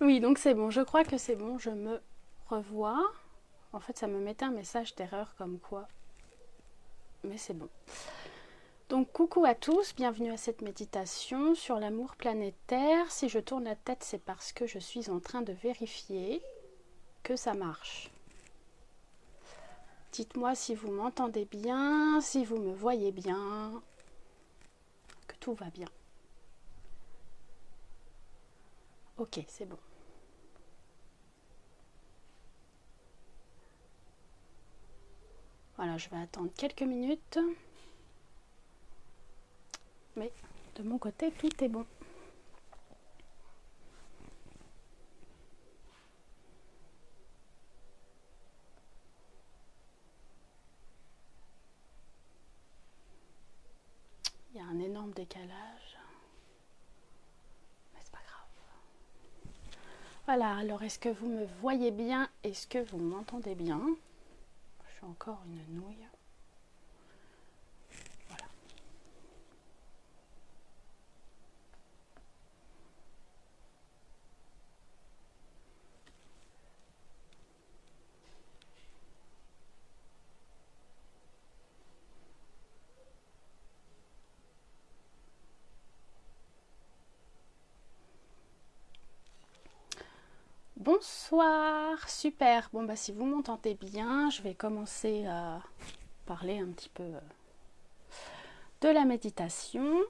Oui, donc c'est bon, je crois que c'est bon, je me revois. En fait, ça me mettait un message d'erreur comme quoi, mais c'est bon. Donc coucou à tous, bienvenue à cette méditation sur l'amour planétaire. Si je tourne la tête, c'est parce que je suis en train de vérifier que ça marche. Dites-moi si vous m'entendez bien, si vous me voyez bien, que tout va bien. Ok, c'est bon. Voilà, je vais attendre quelques minutes. Mais de mon côté, tout est bon. Il y a un énorme décalage. Mais c'est pas grave. Voilà, alors est-ce que vous me voyez bien? Est-ce que vous m'entendez bien? Je suis encore une nouille. Voilà. Bonsoir, super. Bon bah si vous m'entendez bien, je vais commencer à parler un petit peu de la méditation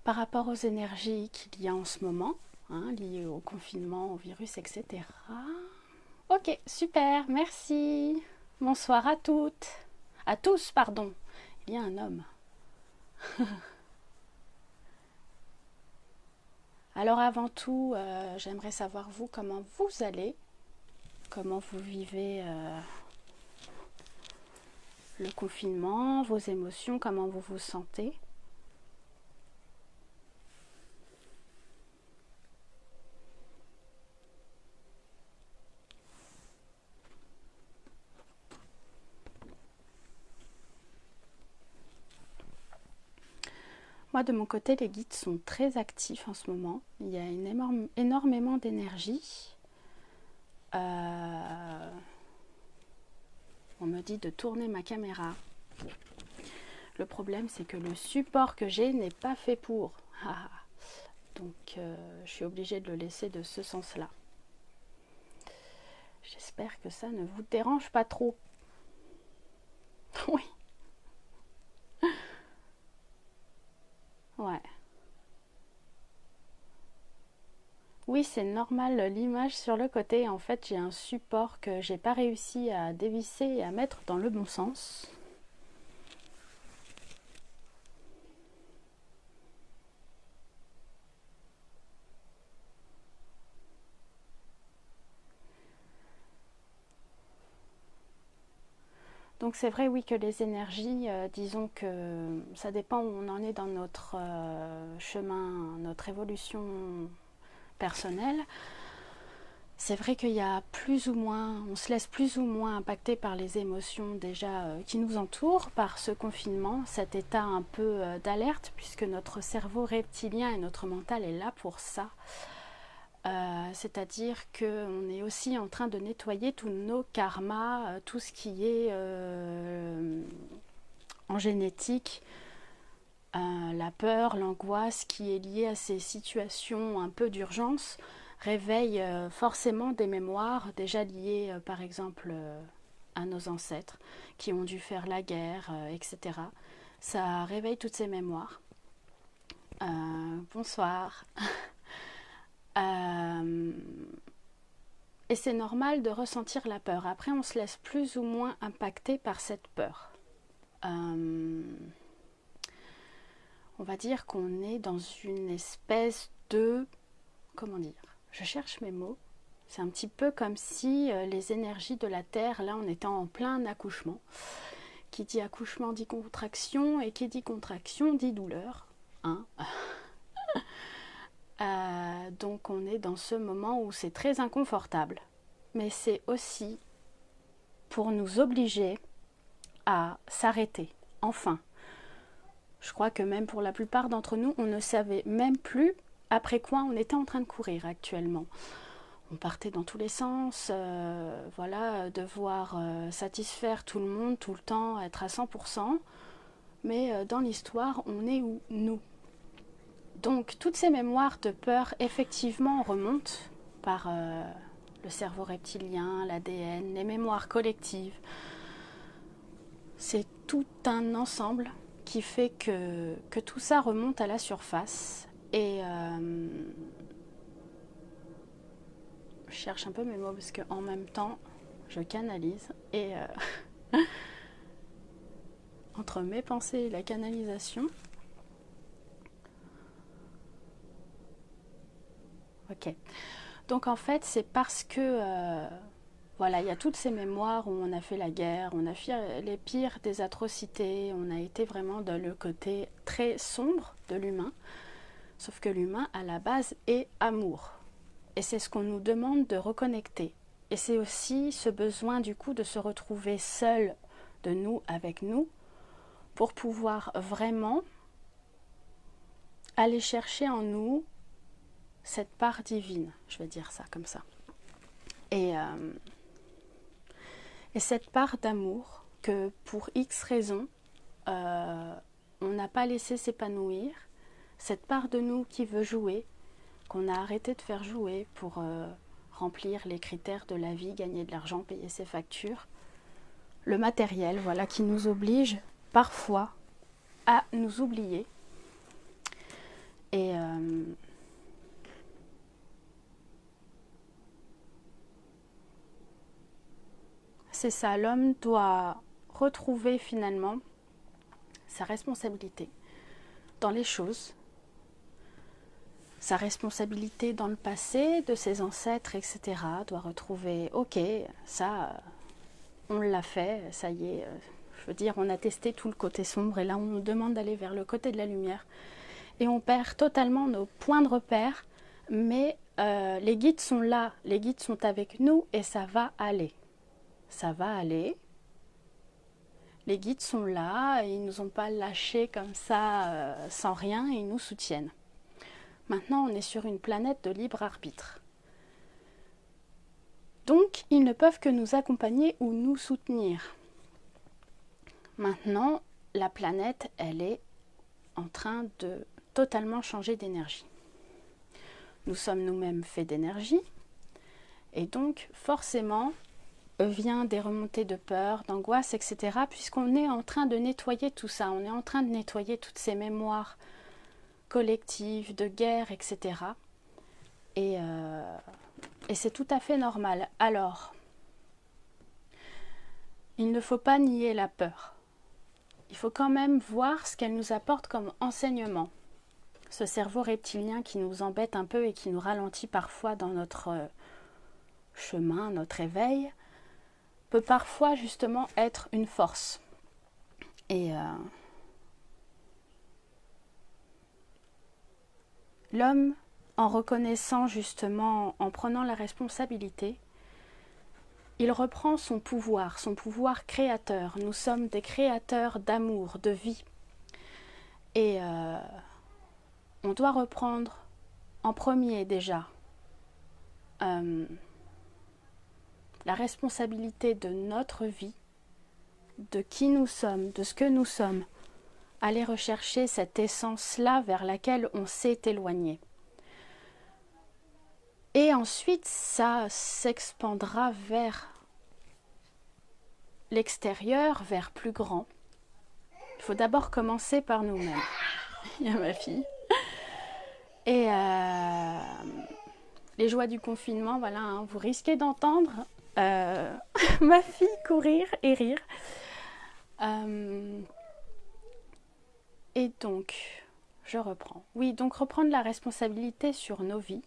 par rapport aux énergies qu'il y a en ce moment, liées au confinement, au virus, etc. Ok, super, merci. Bonsoir à toutes. À tous, pardon. Il y a un homme. Alors avant tout, j'aimerais savoir vous, comment vous allez, comment vous vivez le confinement, vos émotions, comment vous vous sentez. Moi, de mon côté, les guides sont très actifs en ce moment. Il y a énormément d'énergie. On me dit de tourner ma caméra. Le problème, c'est que le support que j'ai n'est pas fait pour. Donc, je suis obligée de le laisser de ce sens-là. J'espère que ça ne vous dérange pas trop. Oui. Ouais. Oui, c'est normal, l'image sur le côté. En fait, j'ai un support que j'ai pas réussi à dévisser et à mettre dans le bon sens. Donc c'est vrai, oui, que les énergies, disons que ça dépend où on en est dans notre chemin, notre évolution personnelle. C'est vrai qu'il y a plus ou moins, on se laisse plus ou moins impacter par les émotions déjà qui nous entourent, par ce confinement, cet état un peu d'alerte, puisque notre cerveau reptilien et notre mental est là pour ça. C'est-à-dire qu'on est aussi en train de nettoyer tous nos karmas, tout ce qui est en génétique, la peur, l'angoisse qui est liée à ces situations un peu d'urgence réveille forcément des mémoires déjà liées par exemple à nos ancêtres qui ont dû faire la guerre, etc. Ça réveille toutes ces mémoires. Bonsoir. Euh, et c'est normal de ressentir la peur. Après, on se laisse plus ou moins impacter par cette peur. On va dire qu'on est dans une espèce de... Comment dire? Je cherche mes mots. C'est un petit peu comme si les énergies de la Terre, là on était en plein accouchement. Qui dit accouchement dit contraction, et qui dit contraction dit douleur. Hein. Donc on est dans ce moment où c'est très inconfortable. Mais c'est aussi pour nous obliger à s'arrêter, enfin. Je crois que même pour la plupart d'entre nous, on ne savait même plus après quoi on était en train de courir actuellement. On partait dans tous les sens, voilà, devoir satisfaire tout le monde, tout le temps, être à 100%. Mais dans l'histoire, on est où, nous? Donc, toutes ces mémoires de peur, effectivement, remontent par le cerveau reptilien, l'ADN, les mémoires collectives. C'est tout un ensemble qui fait que tout ça remonte à la surface. Et je cherche un peu mes mots parce qu'en même temps, je canalise. Et entre mes pensées et la canalisation, ok. Donc en fait, c'est parce que voilà, il y a toutes ces mémoires où on a fait la guerre, on a fait les pires des atrocités, on a été vraiment dans le côté très sombre de l'humain. Sauf que l'humain, à la base, est amour. Et c'est ce qu'on nous demande de reconnecter. Et c'est aussi ce besoin du coup de se retrouver seul de nous avec nous pour pouvoir vraiment aller chercher en nous cette part divine, je vais dire ça comme ça. Et cette part d'amour que pour X raisons, on n'a pas laissé s'épanouir, cette part de nous qui veut jouer, qu'on a arrêté de faire jouer pour remplir les critères de la vie, gagner de l'argent, payer ses factures, le matériel, voilà, qui nous oblige parfois à nous oublier. Et c'est ça, l'homme doit retrouver finalement sa responsabilité dans les choses, sa responsabilité dans le passé, de ses ancêtres, etc. Doit retrouver, ok, ça, on l'a fait, ça y est, je veux dire, on a testé tout le côté sombre et là on nous demande d'aller vers le côté de la lumière. Et on perd totalement nos points de repère, mais les guides sont là, les guides sont avec nous et ça va aller. Ça va aller. Les guides sont là, ils ne nous ont pas lâchés comme ça, sans rien, ils nous soutiennent. Maintenant, on est sur une planète de libre arbitre. Donc, ils ne peuvent que nous accompagner ou nous soutenir. Maintenant, la planète, elle est en train de totalement changer d'énergie. Nous sommes nous-mêmes faits d'énergie, et donc, forcément, vient des remontées de peur, d'angoisse, etc. Puisqu'on est en train de nettoyer tout ça, on est en train de nettoyer toutes ces mémoires collectives, de guerre, etc. Et c'est tout à fait normal. Alors, il ne faut pas nier la peur. Il faut quand même voir ce qu'elle nous apporte comme enseignement. Ce cerveau reptilien qui nous embête un peu et qui nous ralentit parfois dans notre chemin, notre éveil, peut parfois justement être une force. Et l'homme, en reconnaissant justement, en prenant la responsabilité, il reprend son pouvoir créateur. Nous sommes des créateurs d'amour, de vie. Et on doit reprendre en premier déjà la responsabilité de notre vie, de qui nous sommes, de ce que nous sommes, aller rechercher cette essence-là vers laquelle on s'est éloigné. Et ensuite, ça s'expandra vers l'extérieur, vers plus grand. Il faut d'abord commencer par nous-mêmes. Il y a ma fille. Et les joies du confinement, voilà, hein, vous risquez d'entendre ma fille courir et rire. Et donc, je reprends. Oui, donc reprendre la responsabilité sur nos vies,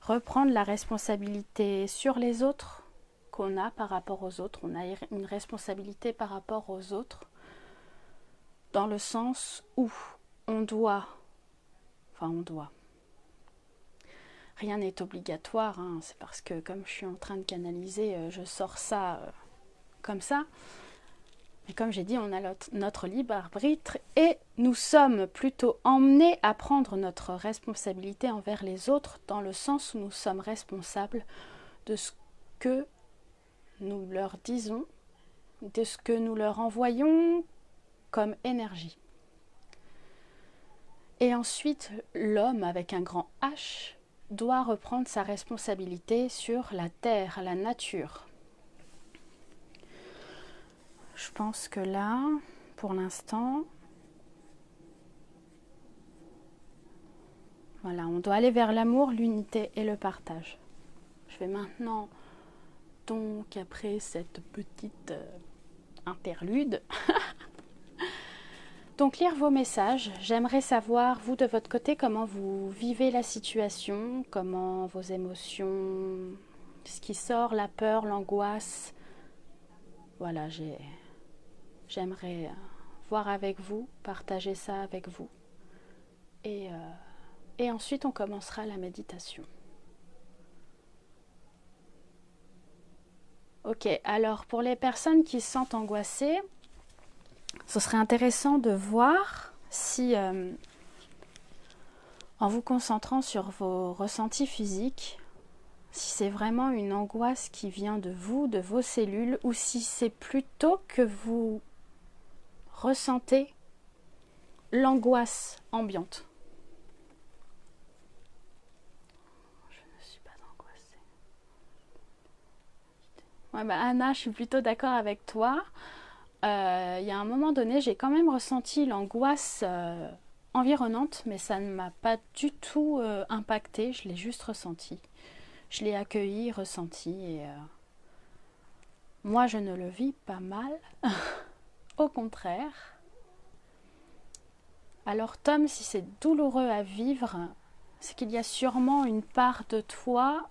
reprendre la responsabilité sur les autres qu'on a par rapport aux autres. On a une responsabilité par rapport aux autres dans le sens où on doit. Rien n'est obligatoire, hein, c'est parce que comme je suis en train de canaliser, je sors ça comme ça. Et comme j'ai dit, on a notre libre arbitre et nous sommes plutôt emmenés à prendre notre responsabilité envers les autres dans le sens où nous sommes responsables de ce que nous leur disons, de ce que nous leur envoyons comme énergie. Et ensuite, l'homme avec un grand H doit reprendre sa responsabilité sur la terre, la nature. Je pense que là, pour l'instant, voilà, on doit aller vers l'amour, l'unité et le partage. Je vais maintenant, donc après cette petite interlude, donc lire vos messages. J'aimerais savoir, vous de votre côté, comment vous vivez la situation, comment vos émotions, ce qui sort, la peur, l'angoisse. Voilà, j'aimerais voir avec vous, partager ça avec vous. Et ensuite, on commencera la méditation. Ok, alors pour les personnes qui se sentent angoissées, ce serait intéressant de voir si, en vous concentrant sur vos ressentis physiques, si c'est vraiment une angoisse qui vient de vous, de vos cellules, ou si c'est plutôt que vous ressentez l'angoisse ambiante. Je ne suis pas angoissée. Ouais, Anna, je suis plutôt d'accord avec toi. Il y a un moment donné, j'ai quand même ressenti l'angoisse environnante, mais ça ne m'a pas du tout impacté, je l'ai juste ressenti. Je l'ai accueilli, ressenti, et moi je ne le vis pas mal, au contraire. Alors Tom, si c'est douloureux à vivre, c'est qu'il y a sûrement une part de toi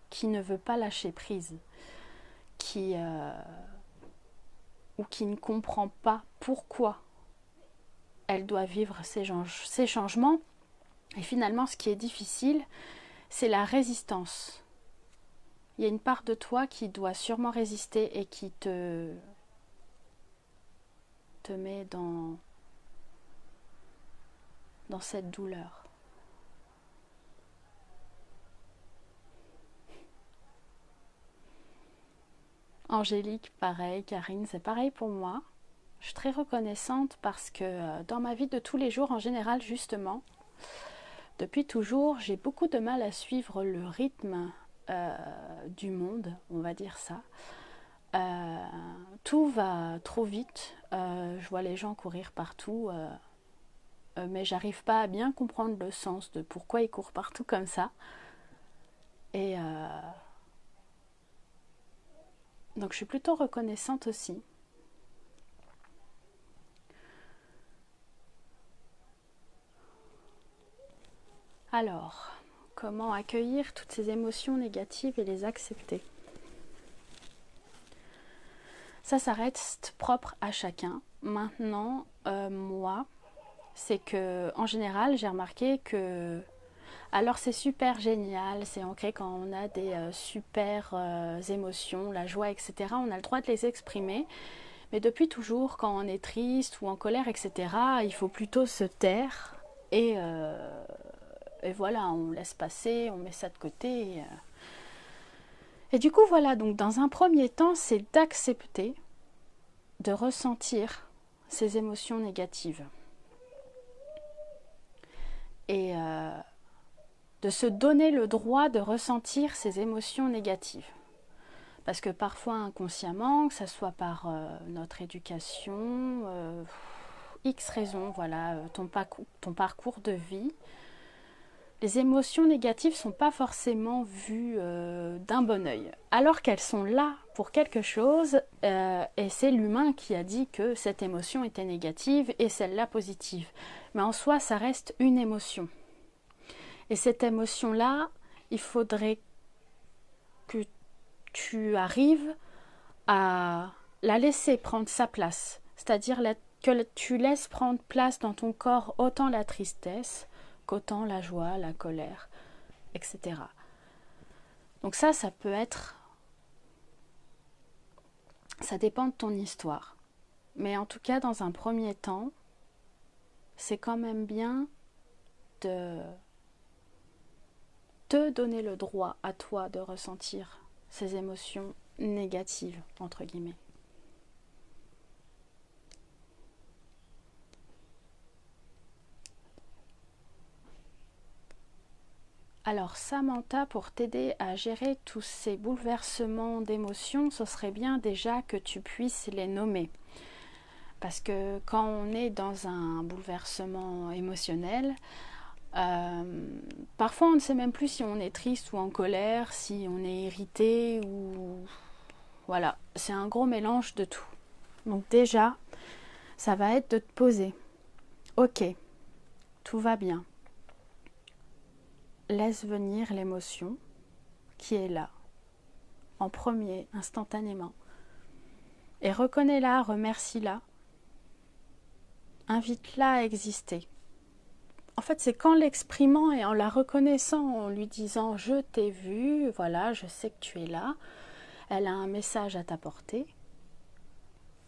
qui ne veut pas lâcher prise, ou qui ne comprend pas pourquoi elle doit vivre ces changements. Et finalement, ce qui est difficile, c'est la résistance. Il y a une part de toi qui doit sûrement résister et qui te met dans cette douleur. Angélique, pareil. Karine, c'est pareil pour moi. Je suis très reconnaissante parce que dans ma vie de tous les jours, en général, justement, depuis toujours, j'ai beaucoup de mal à suivre le rythme du monde, on va dire ça. Tout va trop vite. Je vois les gens courir partout, mais j'arrive pas à bien comprendre le sens de pourquoi ils courent partout comme ça. Et donc je suis plutôt reconnaissante aussi. Alors, comment accueillir toutes ces émotions négatives et les accepter? Ça reste propre à chacun. Maintenant, moi, c'est que en général, j'ai remarqué que alors c'est super génial, c'est ancré quand on a des super émotions, la joie, etc. On a le droit de les exprimer. Mais depuis toujours, quand on est triste ou en colère, etc., il faut plutôt se taire et voilà, on laisse passer, on met ça de côté. Et du coup, voilà, donc dans un premier temps, c'est d'accepter de ressentir ces émotions négatives. Et de se donner le droit de ressentir ces émotions négatives. Parce que parfois inconsciemment, que ce soit par notre éducation, X raisons, voilà, ton parcours de vie, les émotions négatives ne sont pas forcément vues d'un bon œil. Alors qu'elles sont là pour quelque chose, et c'est l'humain qui a dit que cette émotion était négative et celle-là positive. Mais en soi, ça reste une émotion. Et cette émotion-là, il faudrait que tu arrives à la laisser prendre sa place. C'est-à-dire que tu laisses prendre place dans ton corps autant la tristesse qu'autant la joie, la colère, etc. Donc ça peut être... Ça dépend de ton histoire. Mais en tout cas, dans un premier temps, c'est quand même bien de te donner le droit à toi de ressentir ces émotions négatives, entre guillemets. Alors Samantha, pour t'aider à gérer tous ces bouleversements d'émotions, ce serait bien déjà que tu puisses les nommer. Parce que quand on est dans un bouleversement émotionnel, parfois on ne sait même plus si on est triste ou en colère, si on est irrité ou... Voilà, c'est un gros mélange de tout. Donc déjà, ça va être de te poser. Ok, tout va bien. Laisse venir l'émotion qui est là, en premier, instantanément. Et reconnais-la, remercie-la. Invite-la à exister. En fait, c'est qu'en l'exprimant et en la reconnaissant, en lui disant « je t'ai vu, voilà, je sais que tu es là », elle a un message à t'apporter.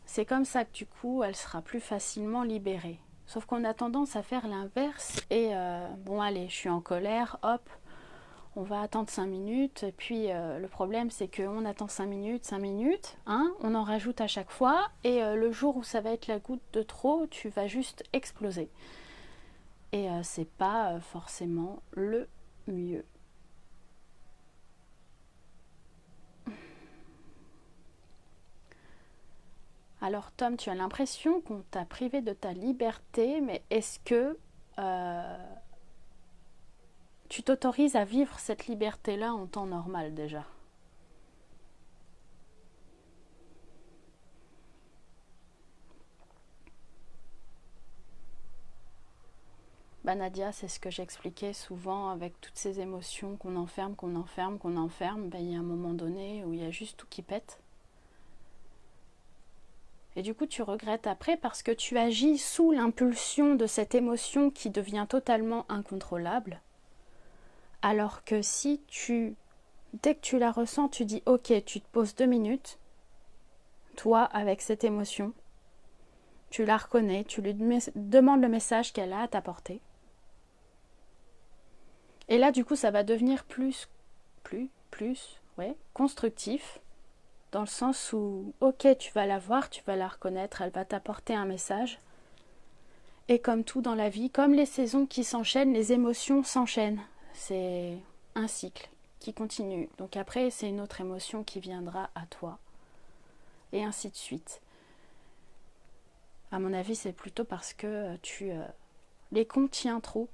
C'est comme ça que du coup, elle sera plus facilement libérée. Sauf qu'on a tendance à faire l'inverse et bon allez, je suis en colère, hop, on va attendre 5 minutes. Et puis le problème c'est qu'on attend 5 minutes, hein, on en rajoute à chaque fois et le jour où ça va être la goutte de trop, tu vas juste exploser. Et c'est pas forcément le mieux. Alors Tom, tu as l'impression qu'on t'a privé de ta liberté, mais est-ce que tu t'autorises à vivre cette liberté-là en temps normal déjà? Bah Nadia, c'est ce que j'expliquais souvent avec toutes ces émotions qu'on enferme, qu'on enferme, qu'on enferme. Ben, il y a un moment donné où il y a juste tout qui pète. Et du coup, tu regrettes après parce que tu agis sous l'impulsion de cette émotion qui devient totalement incontrôlable. Alors que si dès que tu la ressens, tu dis ok, tu te poses 2 minutes, toi avec cette émotion, tu la reconnais, tu lui demandes le message qu'elle a à t'apporter. Et là, du coup, ça va devenir plus, ouais, constructif, dans le sens où, ok, tu vas la voir, tu vas la reconnaître, elle va t'apporter un message. Et comme tout dans la vie, comme les saisons qui s'enchaînent, les émotions s'enchaînent. C'est un cycle qui continue. Donc après, c'est une autre émotion qui viendra à toi. Et ainsi de suite. À mon avis, c'est plutôt parce que tu les contiens trop.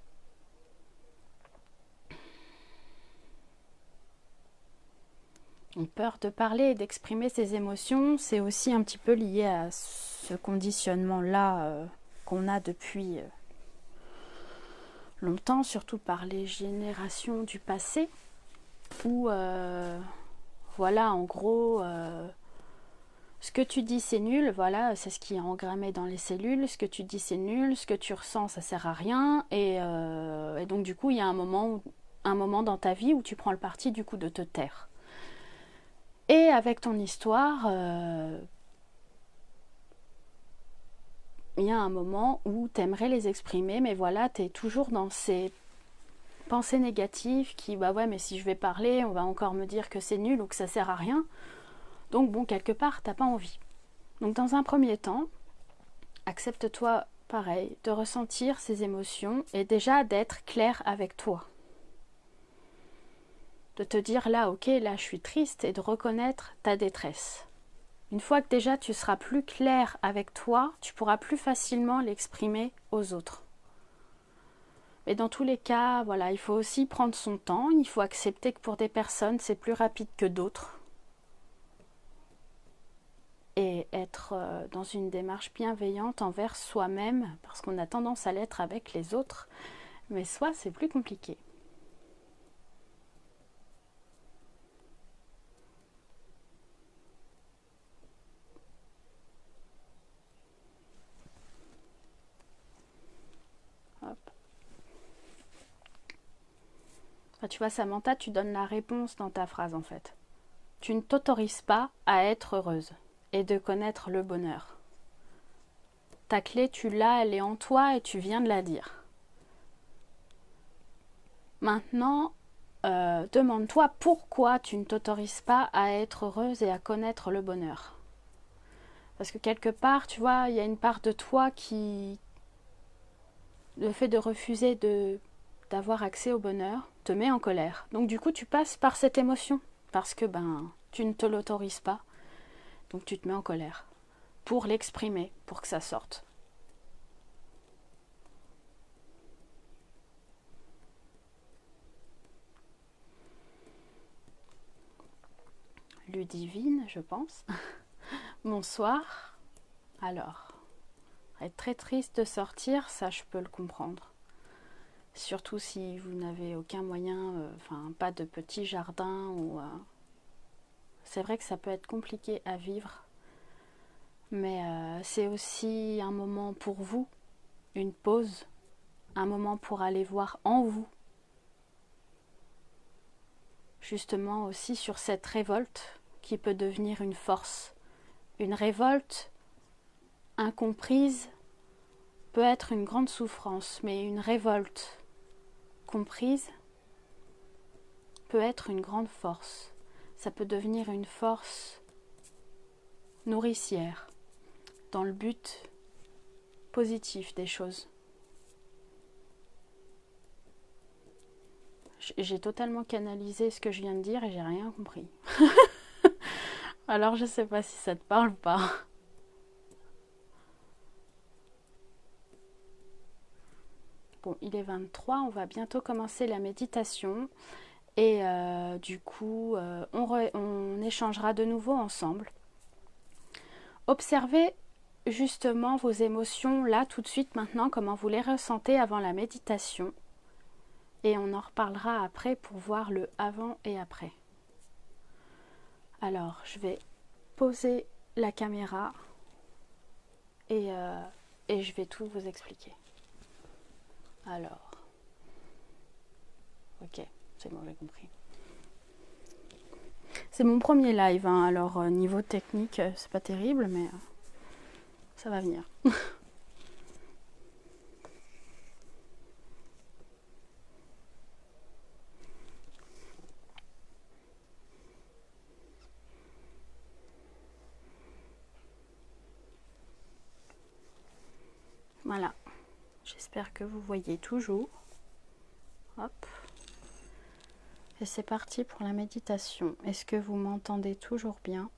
Ont peur de parler et d'exprimer ses émotions, c'est aussi un petit peu lié à ce conditionnement-là qu'on a depuis longtemps, surtout par les générations du passé, où, voilà, en gros, ce que tu dis c'est nul, voilà, c'est ce qui est engrammé dans les cellules, ce que tu dis c'est nul, ce que tu ressens ça sert à rien, et donc du coup, il y a un moment dans ta vie où tu prends le parti du coup de te taire. Et avec ton histoire, il y a un moment où tu aimerais les exprimer, mais voilà, tu es toujours dans ces pensées négatives qui, bah ouais, mais si je vais parler, on va encore me dire que c'est nul ou que ça sert à rien. Donc bon, quelque part, t'as pas envie. Donc dans un premier temps, accepte-toi, pareil, de ressentir ces émotions et déjà d'être clair avec toi. De te dire là, ok, là je suis triste et de reconnaître ta détresse. Une fois que déjà tu seras plus clair avec toi, tu pourras plus facilement l'exprimer aux autres. Mais dans tous les cas, voilà, il faut aussi prendre son temps, il faut accepter que pour des personnes c'est plus rapide que d'autres. Et être dans une démarche bienveillante envers soi-même, parce qu'on a tendance à l'être avec les autres, mais soi c'est plus compliqué. Hop. Enfin, tu vois, Samantha, tu donnes la réponse dans ta phrase en fait. Tu ne t'autorises pas à être heureuse et de connaître le bonheur. ta clé, tu l'as, elle est en toi et tu viens de la dire. Maintenant, demande-toi pourquoi tu ne t'autorises pas à être heureuse et à connaître le bonheur. Parce que quelque part, tu vois, il y a une part de toi qui, le fait de refuser d'avoir accès au bonheur, te met en colère. Donc du coup, tu passes par cette émotion. Parce que tu ne te l'autorises pas. Donc tu te mets en colère. Pour l'exprimer, pour que ça sorte. Ludivine, je pense. Bonsoir. Alors, être très triste de sortir, ça je peux le comprendre. Surtout si vous n'avez aucun moyen, pas de petit jardin ou... c'est vrai que ça peut être compliqué à vivre, mais c'est aussi un moment pour vous, une pause, un moment pour aller voir en vous, justement aussi sur cette révolte qui peut devenir une force. Une révolte incomprise peut être une grande souffrance, mais une révolte comprise peut être une grande force. Ça peut devenir une force nourricière dans le but positif des choses. J'ai totalement canalisé ce que je viens de dire et j'ai rien compris. Alors je sais pas si ça te parle ou pas. Bon, il est 23, on va bientôt commencer la méditation et du coup on échangera de nouveau ensemble. Observez justement vos émotions là tout de suite maintenant, comment vous les ressentez avant la méditation. Et on en reparlera après pour voir le avant et après. Alors, je vais poser la caméra et je vais tout vous expliquer. Alors, ok, c'est bon, j'ai compris. C'est mon premier live, hein, alors niveau technique, c'est pas terrible, mais ça va venir. Voilà, j'espère que vous voyez toujours. Hop. Et c'est parti pour la méditation. Est-ce que vous m'entendez toujours bien ?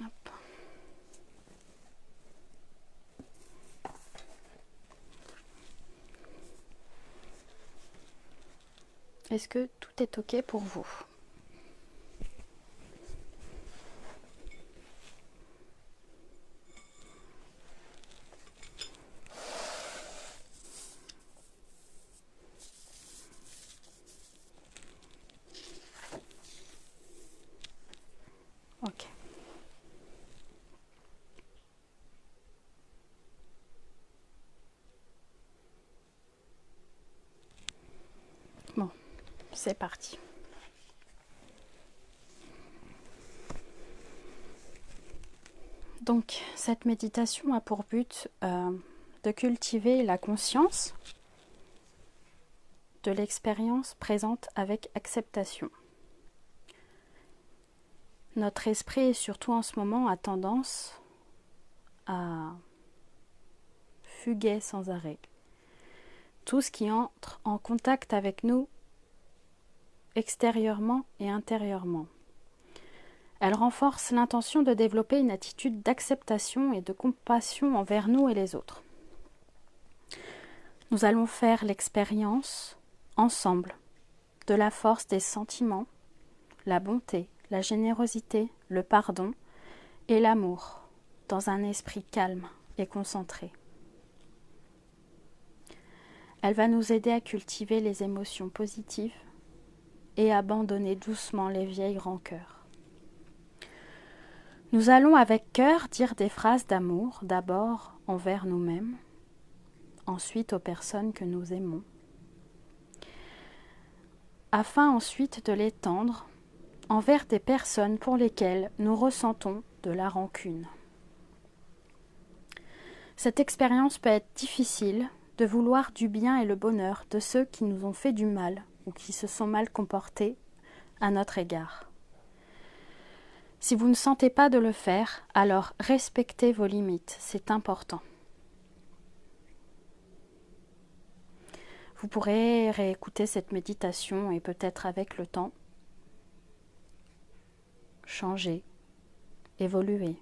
Hop. Est-ce que tout est OK pour vous ? OK. Bon, c'est parti. Donc, cette méditation a pour but de cultiver la conscience de l'expérience présente avec acceptation. Notre esprit, et surtout en ce moment, a tendance à fuguer sans arrêt. Tout ce qui entre en contact avec nous extérieurement et intérieurement. Elle renforce l'intention de développer une attitude d'acceptation et de compassion envers nous et les autres. Nous allons faire l'expérience, ensemble, de la force des sentiments, la bonté, la générosité, le pardon et l'amour, dans un esprit calme et concentré. Elle va nous aider à cultiver les émotions positives et abandonner doucement les vieilles rancœurs. Nous allons avec cœur dire des phrases d'amour, d'abord envers nous-mêmes, ensuite aux personnes que nous aimons, afin ensuite de l'étendre envers des personnes pour lesquelles nous ressentons de la rancune. Cette expérience peut être difficile de vouloir du bien et le bonheur de ceux qui nous ont fait du mal ou qui se sont mal comportés à notre égard. Si vous ne sentez pas de le faire, alors respectez vos limites, c'est important. Vous pourrez réécouter cette méditation et peut-être avec le temps, changer, évoluer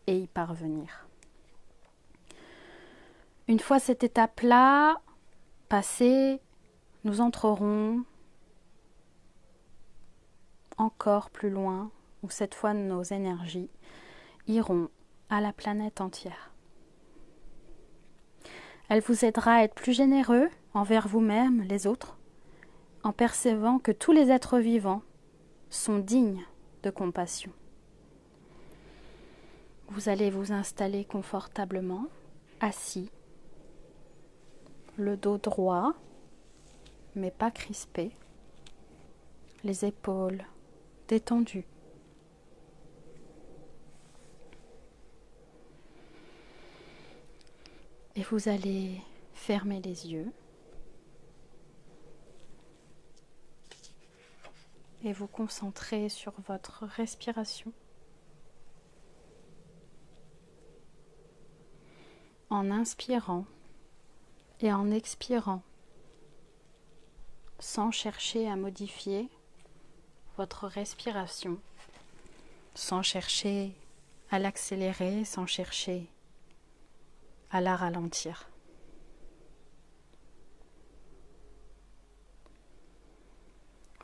et y parvenir. Une fois cette étape-là passée, nous entrerons encore plus loin, où cette fois nos énergies iront à la planète entière. Elle vous aidera à être plus généreux envers vous-même, les autres, en percevant que tous les êtres vivants sont dignes de compassion. Vous allez vous installer confortablement, assis, le dos droit, mais pas crispé, les épaules détendues. Et vous allez fermer les yeux et vous concentrer sur votre respiration en inspirant et en expirant sans chercher à modifier votre respiration, sans chercher à l'accélérer, sans chercher à la ralentir.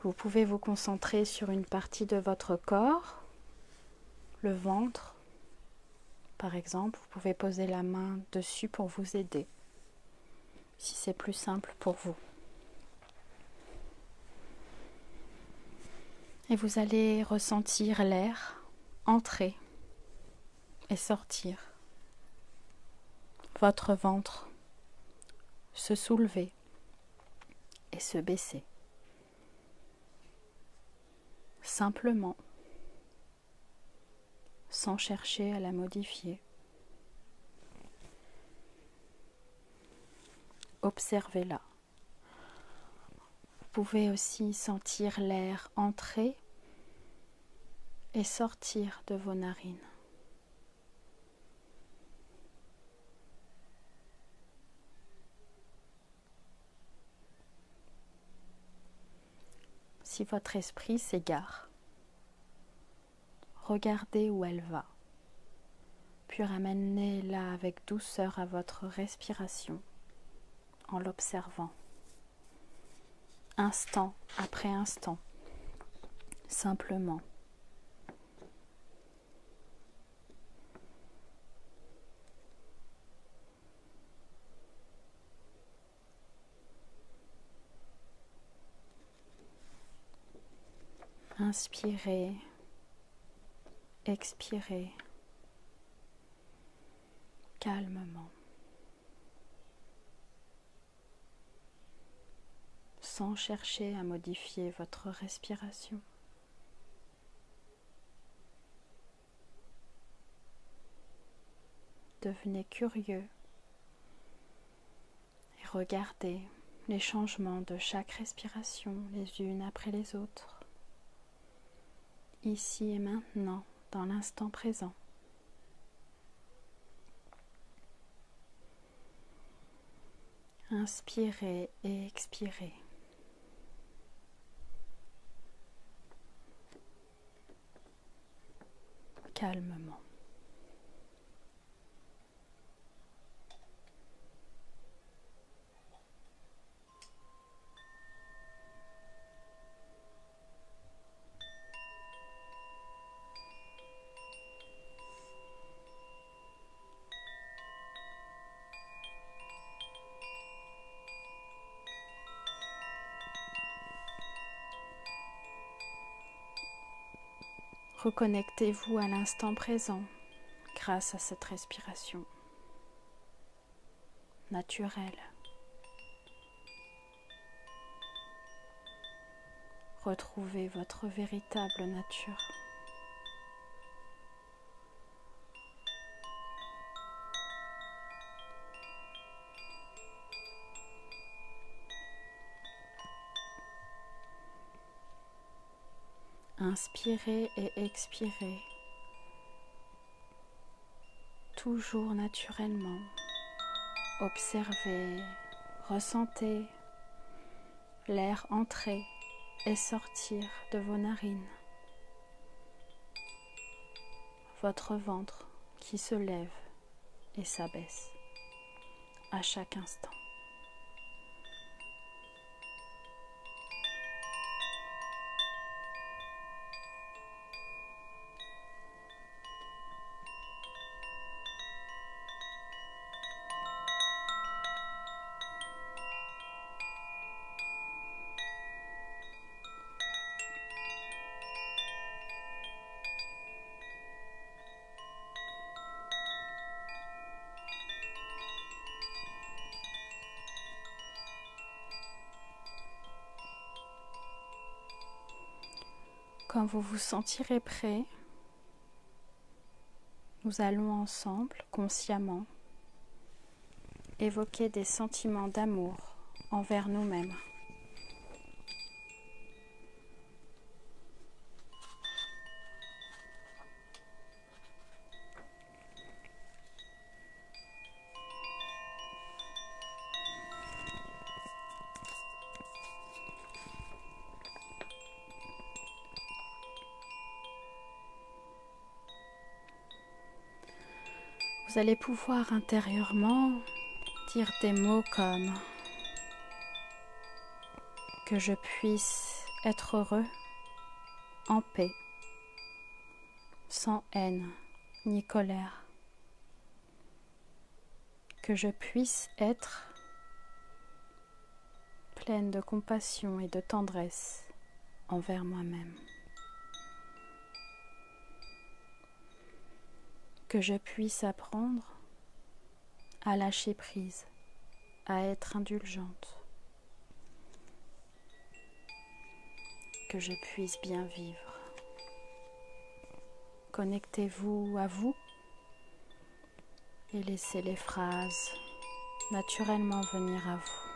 Vous pouvez vous concentrer sur une partie de votre corps, le ventre, par exemple. Vous pouvez poser la main dessus pour vous aider, si c'est plus simple pour vous. Et vous allez ressentir l'air entrer et sortir. Votre ventre se soulever et se baisser. Simplement, sans chercher à la modifier. Observez-la. Vous pouvez aussi sentir l'air entrer et sortir de vos narines. Si votre esprit s'égare, regardez où elle va, puis ramenez-la avec douceur à votre respiration en l'observant, instant après instant, simplement. Inspirez, expirez calmement, sans chercher à modifier votre respiration. Devenez curieux et regardez les changements de chaque respiration les unes après les autres, ici et maintenant, dans l'instant présent. Inspirez et expirez. Calmement. Reconnectez-vous à l'instant présent grâce à cette respiration naturelle. Retrouvez votre véritable nature. Inspirez et expirez, toujours naturellement. Observez, ressentez l'air entrer et sortir de vos narines, votre ventre qui se lève et s'abaisse à chaque instant. Quand vous vous sentirez prêt, nous allons ensemble, consciemment, évoquer des sentiments d'amour envers nous-mêmes. Vous allez pouvoir intérieurement dire des mots comme que je puisse être heureux, en paix, sans haine ni colère, que je puisse être pleine de compassion et de tendresse envers moi-même, que je puisse apprendre à lâcher prise, à être indulgente, que je puisse bien vivre. Connectez-vous à vous et laissez les phrases naturellement venir à vous.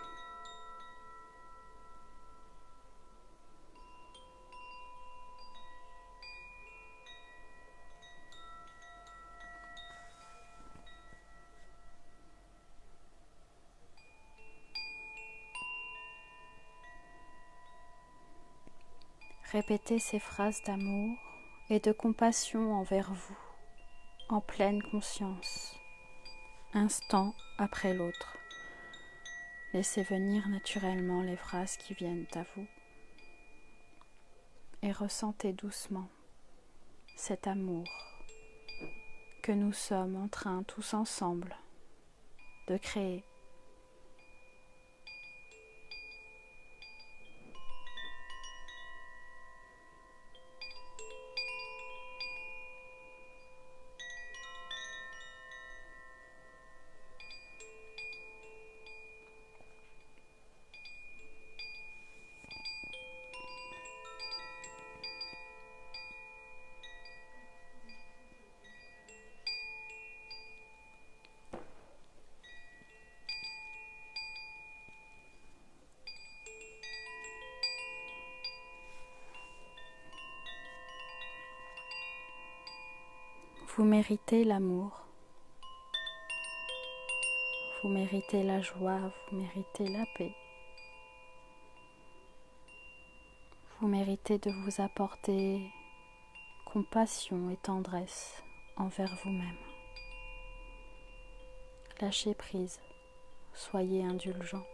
Répétez ces phrases d'amour et de compassion envers vous, en pleine conscience, instant après l'autre. Laissez venir naturellement les phrases qui viennent à vous et ressentez doucement cet amour que nous sommes en train tous ensemble de créer. Vous méritez l'amour, vous méritez la joie, vous méritez la paix. Vous méritez de vous apporter compassion et tendresse envers vous-même. Lâchez prise, soyez indulgent.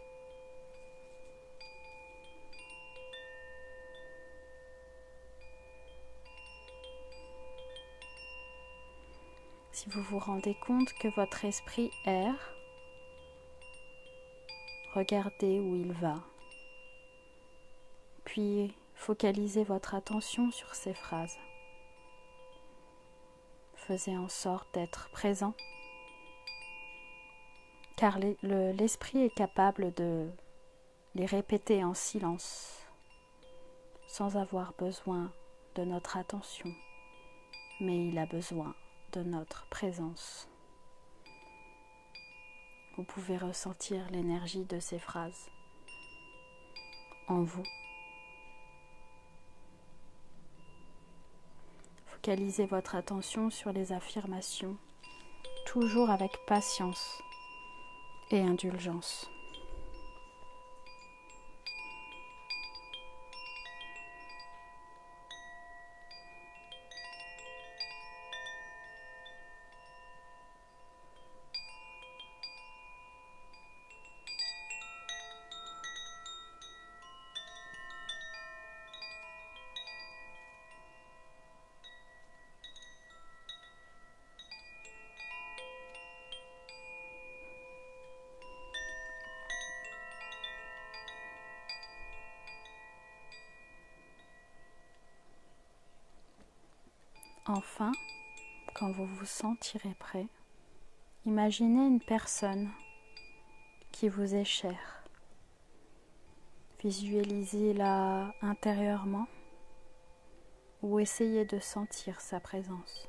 Si vous vous rendez compte que votre esprit erre, regardez où il va. Puis focalisez votre attention sur ces phrases. faisait en sorte d'être présent, car l'esprit est capable de les répéter en silence, sans avoir besoin de notre attention, mais il a besoin de notre présence. Vous pouvez ressentir l'énergie de ces phrases en vous. Focalisez votre attention sur les affirmations, toujours avec patience et indulgence. Enfin, quand vous vous sentirez prêt, imaginez une personne qui vous est chère. Visualisez-la intérieurement ou essayez de sentir sa présence.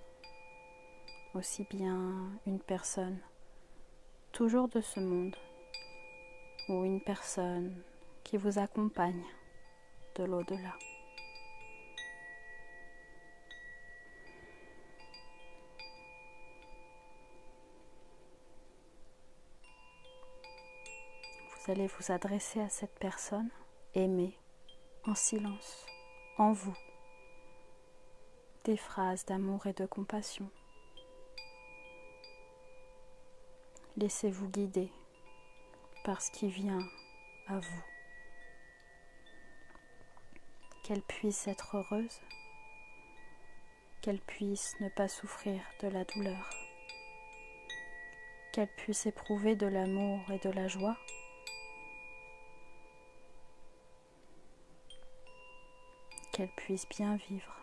Aussi bien une personne toujours de ce monde ou une personne qui vous accompagne de l'au-delà. Vous allez vous adresser à cette personne, aimer en silence, en vous, des phrases d'amour et de compassion. Laissez-vous guider par ce qui vient à vous. Qu'elle puisse être heureuse, qu'elle puisse ne pas souffrir de la douleur, qu'elle puisse éprouver de l'amour et de la joie, qu'elle puisse bien vivre.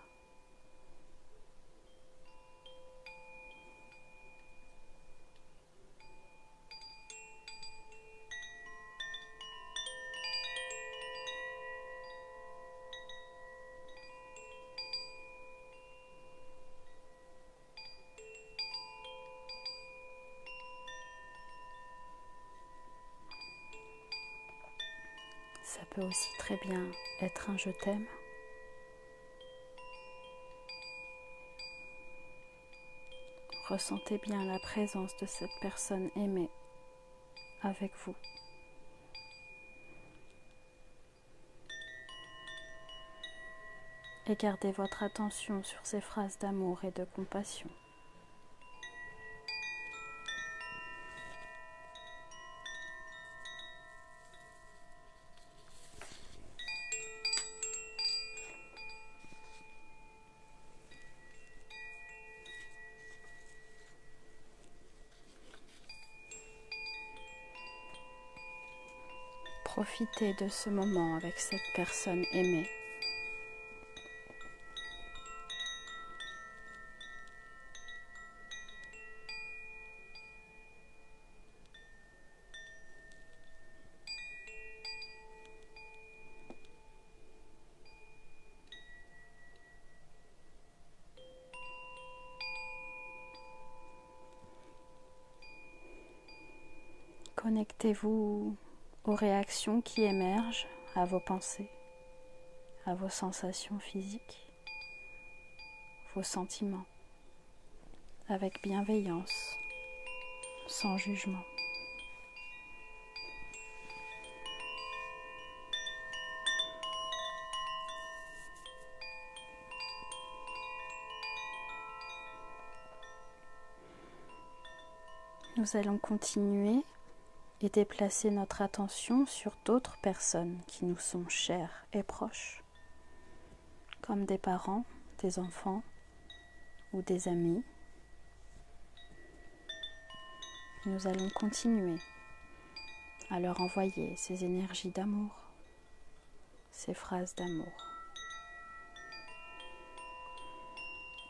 Ça peut aussi très bien être un je t'aime. Ressentez bien la présence de cette personne aimée avec vous. Et gardez votre attention sur ces phrases d'amour et de compassion. Profitez de ce moment avec cette personne aimée. Connectez-vous aux réactions qui émergent à vos pensées, à vos sensations physiques, vos sentiments, avec bienveillance, sans jugement. Nous allons continuer et déplacer notre attention sur d'autres personnes qui nous sont chères et proches, comme des parents, des enfants ou des amis. Nous allons continuer à leur envoyer ces énergies d'amour, ces phrases d'amour.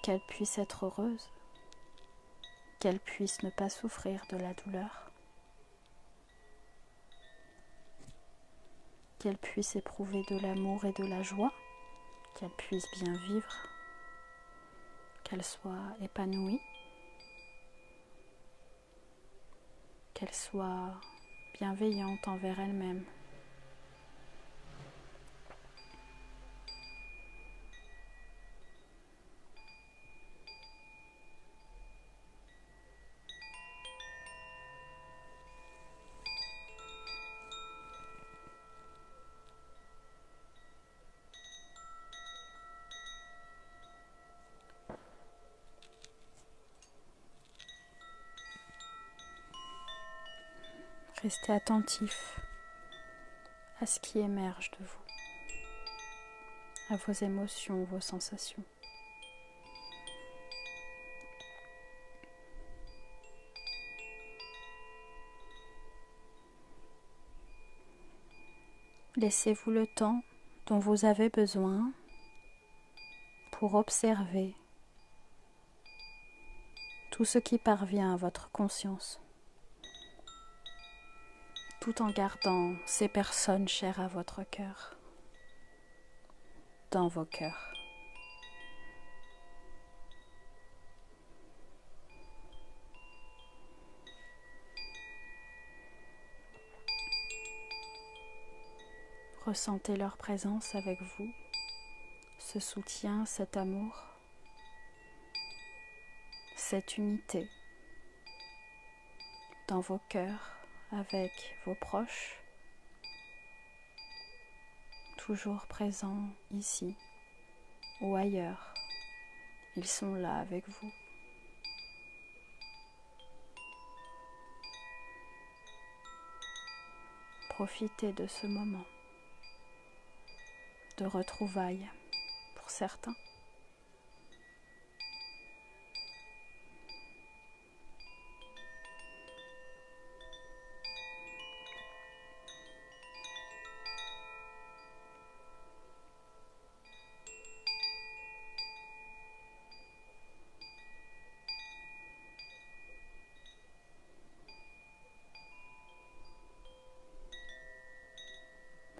Qu'elles puissent être heureuses, qu'elle puisse ne pas souffrir de la douleur, qu'elle puisse éprouver de l'amour et de la joie, qu'elle puisse bien vivre, qu'elle soit épanouie, qu'elle soit bienveillante envers elle-même. Restez attentif à ce qui émerge de vous, à vos émotions, vos sensations. Laissez-vous le temps dont vous avez besoin pour observer tout ce qui parvient à votre conscience, tout en gardant ces personnes chères à votre cœur, dans vos cœurs. Ressentez leur présence avec vous, ce soutien, cet amour, cette unité dans vos cœurs avec vos proches, toujours présents ici ou ailleurs. Ils sont là avec vous. Profitez de ce moment de retrouvailles pour certains.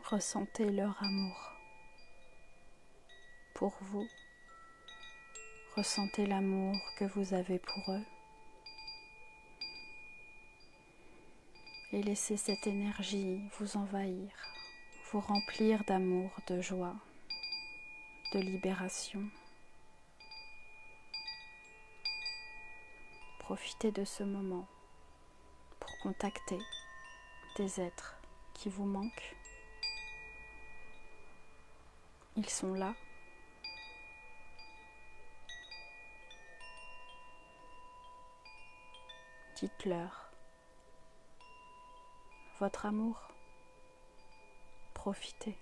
Ressentez leur amour pour vous. Ressentez l'amour que vous avez pour eux. Et laissez cette énergie vous envahir, vous remplir d'amour, de joie, de libération. Profitez de ce moment pour contacter des êtres qui vous manquent. Ils sont là. Dites-leur votre amour. Profitez.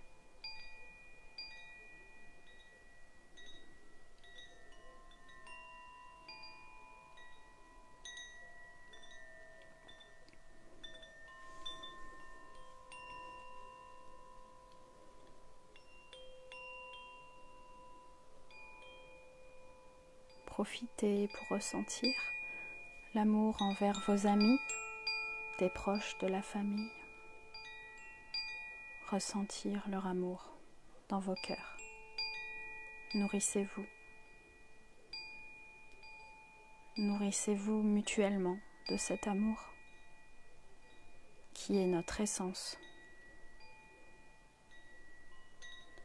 Profitez pour ressentir l'amour envers vos amis, des proches de la famille. Ressentir leur amour dans vos cœurs. Nourrissez-vous. Nourrissez-vous mutuellement de cet amour qui est notre essence.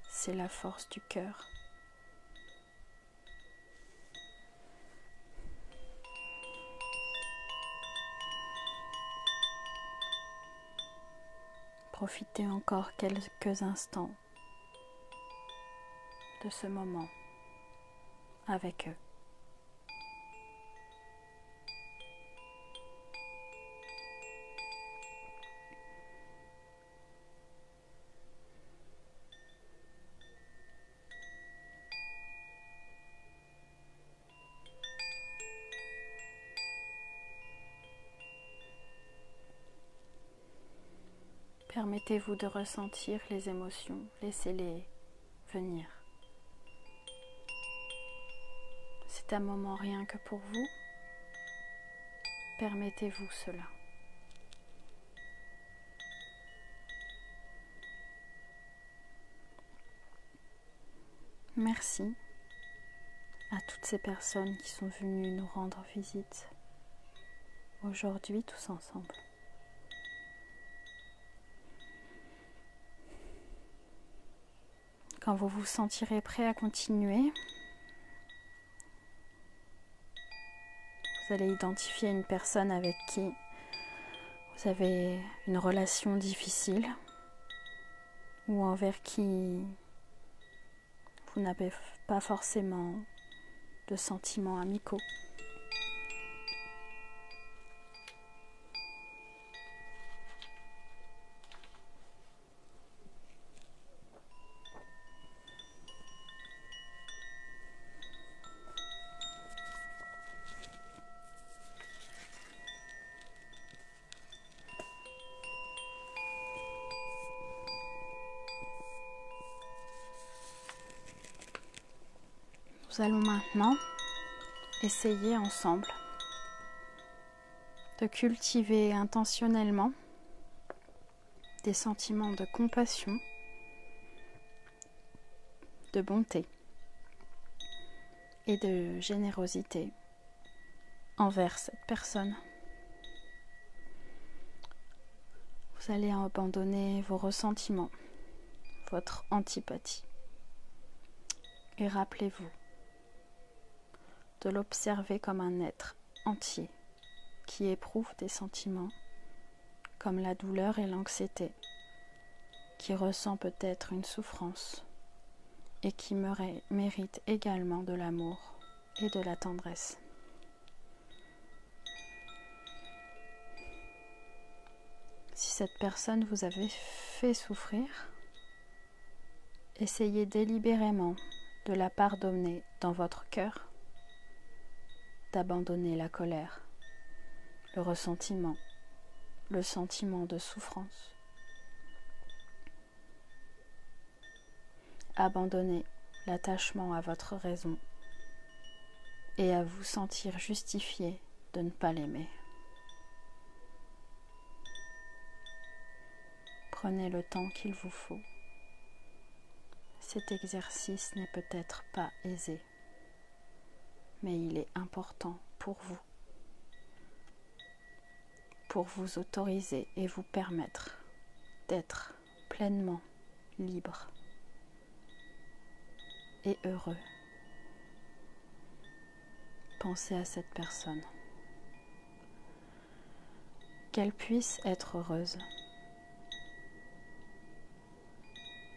C'est la force du cœur. Profitez encore quelques instants de ce moment avec eux. Permettez-vous de ressentir les émotions, laissez-les venir. C'est un moment rien que pour vous. Permettez-vous cela. Merci à toutes ces personnes qui sont venues nous rendre visite aujourd'hui tous ensemble. Quand vous vous sentirez prêt à continuer, vous allez identifier une personne avec qui vous avez une relation difficile ou envers qui vous n'avez pas forcément de sentiments amicaux. Nous allons maintenant essayer ensemble de cultiver intentionnellement des sentiments de compassion, de bonté et de générosité envers cette personne. Vous allez abandonner vos ressentiments, votre antipathie et rappelez-vous de l'observer comme un être entier qui éprouve des sentiments comme la douleur et l'anxiété, qui ressent peut-être une souffrance et qui mérite également de l'amour et de la tendresse. Si cette personne vous avait fait souffrir, essayez délibérément de la pardonner dans votre cœur, d'abandonner la colère, le ressentiment, le sentiment de souffrance. Abandonnez l'attachement à votre raison et à vous sentir justifié de ne pas l'aimer. Prenez le temps qu'il vous faut. Cet exercice n'est peut-être pas aisé, mais il est important pour vous autoriser et vous permettre d'être pleinement libre et heureux. Pensez à cette personne. Qu'elle puisse être heureuse.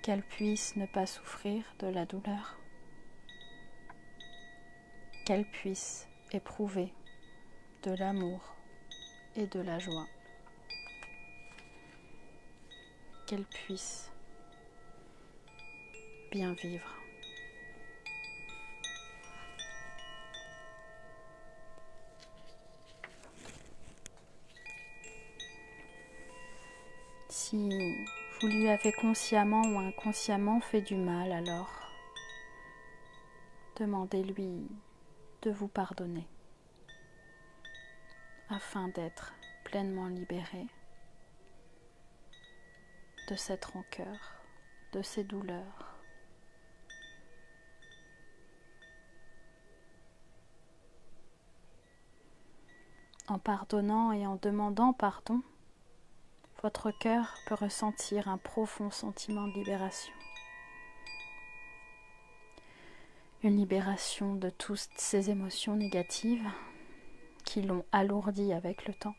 Qu'elle puisse ne pas souffrir de la douleur. Qu'elle puisse éprouver de l'amour et de la joie. Qu'elle puisse bien vivre. Si vous lui avez consciemment ou inconsciemment fait du mal, alors demandez-lui de vous pardonner afin d'être pleinement libéré de cette rancœur, de ces douleurs. En pardonnant et en demandant pardon, votre cœur peut ressentir un profond sentiment de libération. Une libération de toutes ces émotions négatives qui l'ont alourdi avec le temps.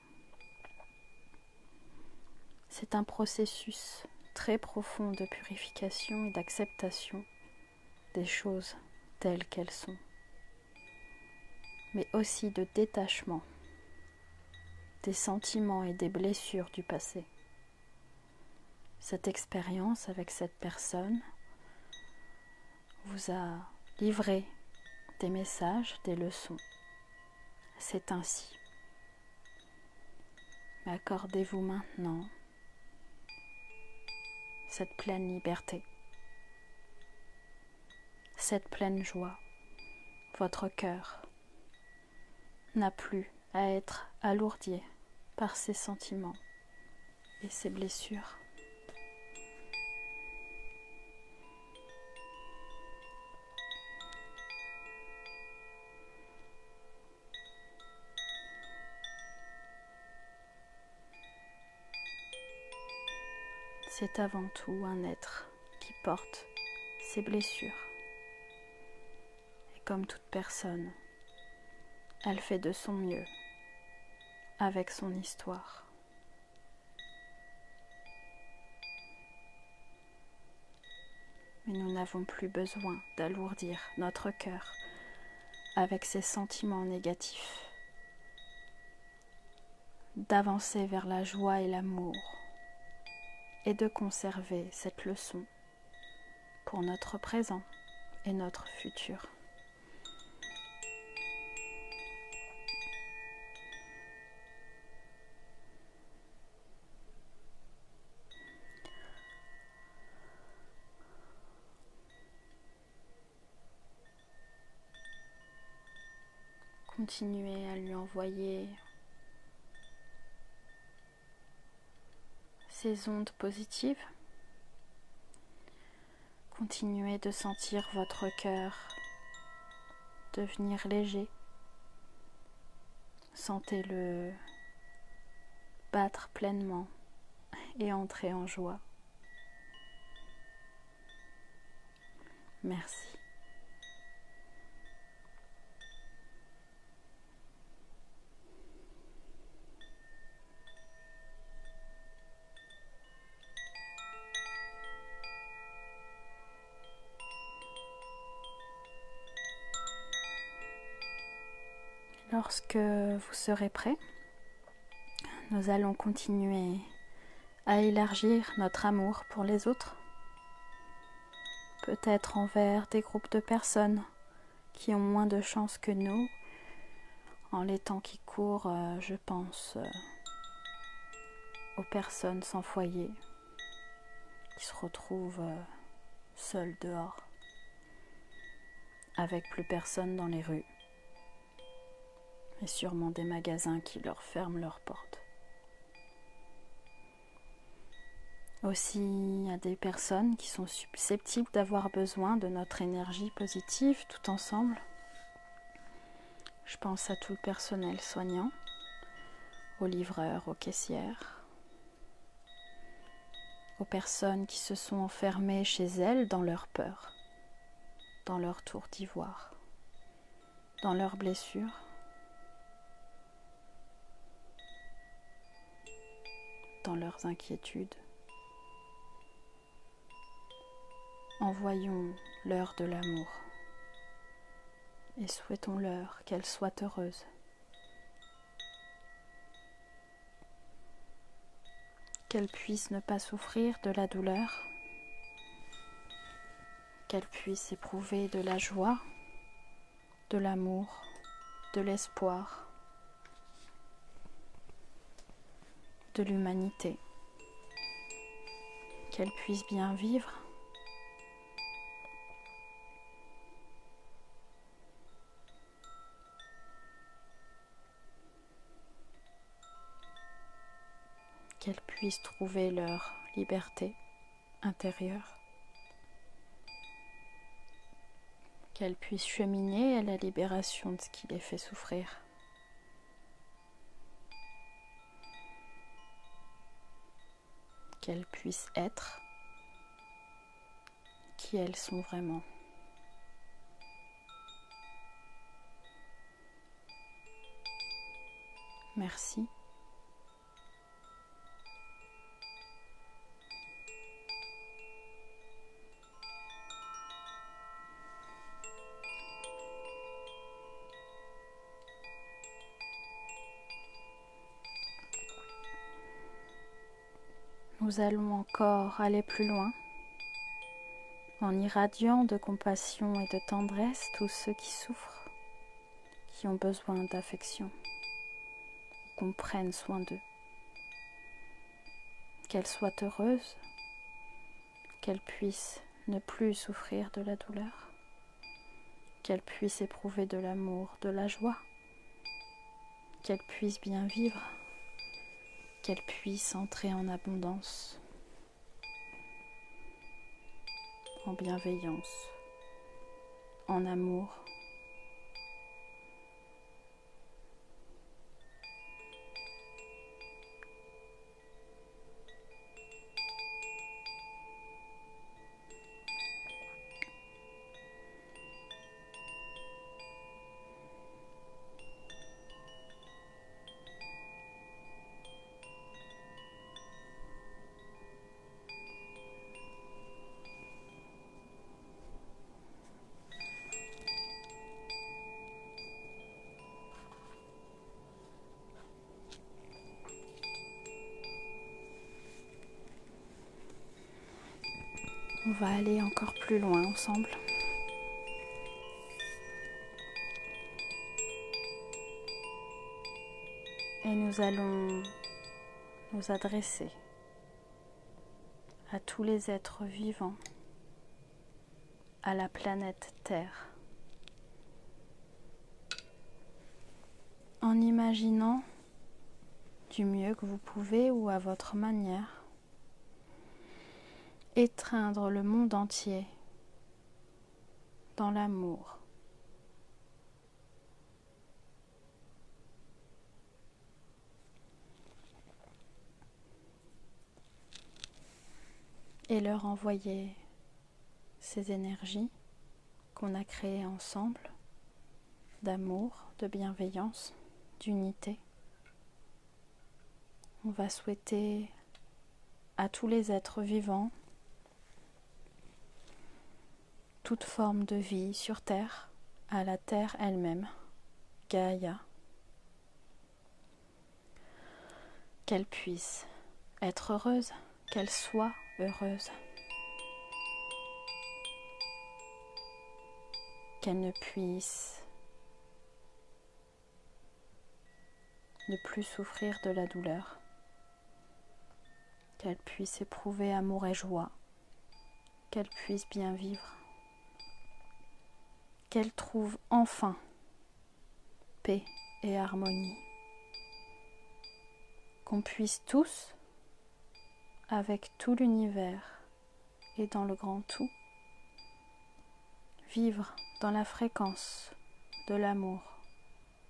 C'est un processus très profond de purification et d'acceptation des choses telles qu'elles sont, mais aussi de détachement des sentiments et des blessures du passé. Cette expérience avec cette personne vous a livré des messages, des leçons. C'est ainsi. Mais accordez-vous maintenant cette pleine liberté, cette pleine joie. Votre cœur n'a plus à être alourdi par ses sentiments et ses blessures. C'est avant tout un être qui porte ses blessures. Et comme toute personne, elle fait de son mieux avec son histoire. Mais nous n'avons plus besoin d'alourdir notre cœur avec ces sentiments négatifs, d'avancer vers la joie et l'amour et de conserver cette leçon pour notre présent et notre futur. Continuez à lui envoyer ces ondes positives. Continuez de sentir votre cœur devenir léger. Sentez-le battre pleinement et entrer en joie. Merci. Lorsque vous serez prêt, nous allons continuer à élargir notre amour pour les autres, peut-être envers des groupes de personnes qui ont moins de chance que nous. En les temps qui courent, je pense aux personnes sans foyer qui se retrouvent seules dehors, avec plus personne dans les rues, et sûrement des magasins qui leur ferment leurs portes. Aussi à des personnes qui sont susceptibles d'avoir besoin de notre énergie positive tout ensemble. Je pense à tout le personnel soignant, aux livreurs, aux caissières, aux personnes qui se sont enfermées chez elles dans leur peur, dans leur tour d'ivoire, dans leurs blessures, dans leurs inquiétudes. Envoyons-leur de l'amour et souhaitons-leur qu'elles soient heureuses. Qu'elles puissent ne pas souffrir de la douleur, qu'elles puissent éprouver de la joie, de l'amour, de l'espoir, de l'humanité, qu'elles puissent bien vivre, qu'elles puissent trouver leur liberté intérieure, qu'elles puissent cheminer à la libération de ce qui les fait souffrir. Qu'elles puissent être qui elles sont vraiment. Merci. Nous allons encore aller plus loin en irradiant de compassion et de tendresse tous ceux qui souffrent, qui ont besoin d'affection, qu'on prenne soin d'eux. Qu'elles soient heureuses, qu'elles puissent ne plus souffrir de la douleur, qu'elles puissent éprouver de l'amour, de la joie, qu'elle puisse bien vivre, qu'elle puisse entrer en abondance, en bienveillance, en amour. On va aller encore plus loin ensemble. Et nous allons nous adresser à tous les êtres vivants, à la planète Terre, en imaginant du mieux que vous pouvez ou à votre manière étreindre le monde entier dans l'amour. Et leur envoyer ces énergies qu'on a créées ensemble, d'amour, de bienveillance, d'unité. On va souhaiter à tous les êtres vivants toute forme de vie sur Terre, à la Terre elle-même, Gaïa, qu'elle puisse être heureuse, qu'elle soit heureuse, qu'elle ne puisse ne plus souffrir de la douleur, qu'elle puisse éprouver amour et joie, qu'elle puisse bien vivre, qu'elle trouve enfin paix et harmonie, qu'on puisse tous, avec tout l'univers et dans le grand tout, vivre dans la fréquence de l'amour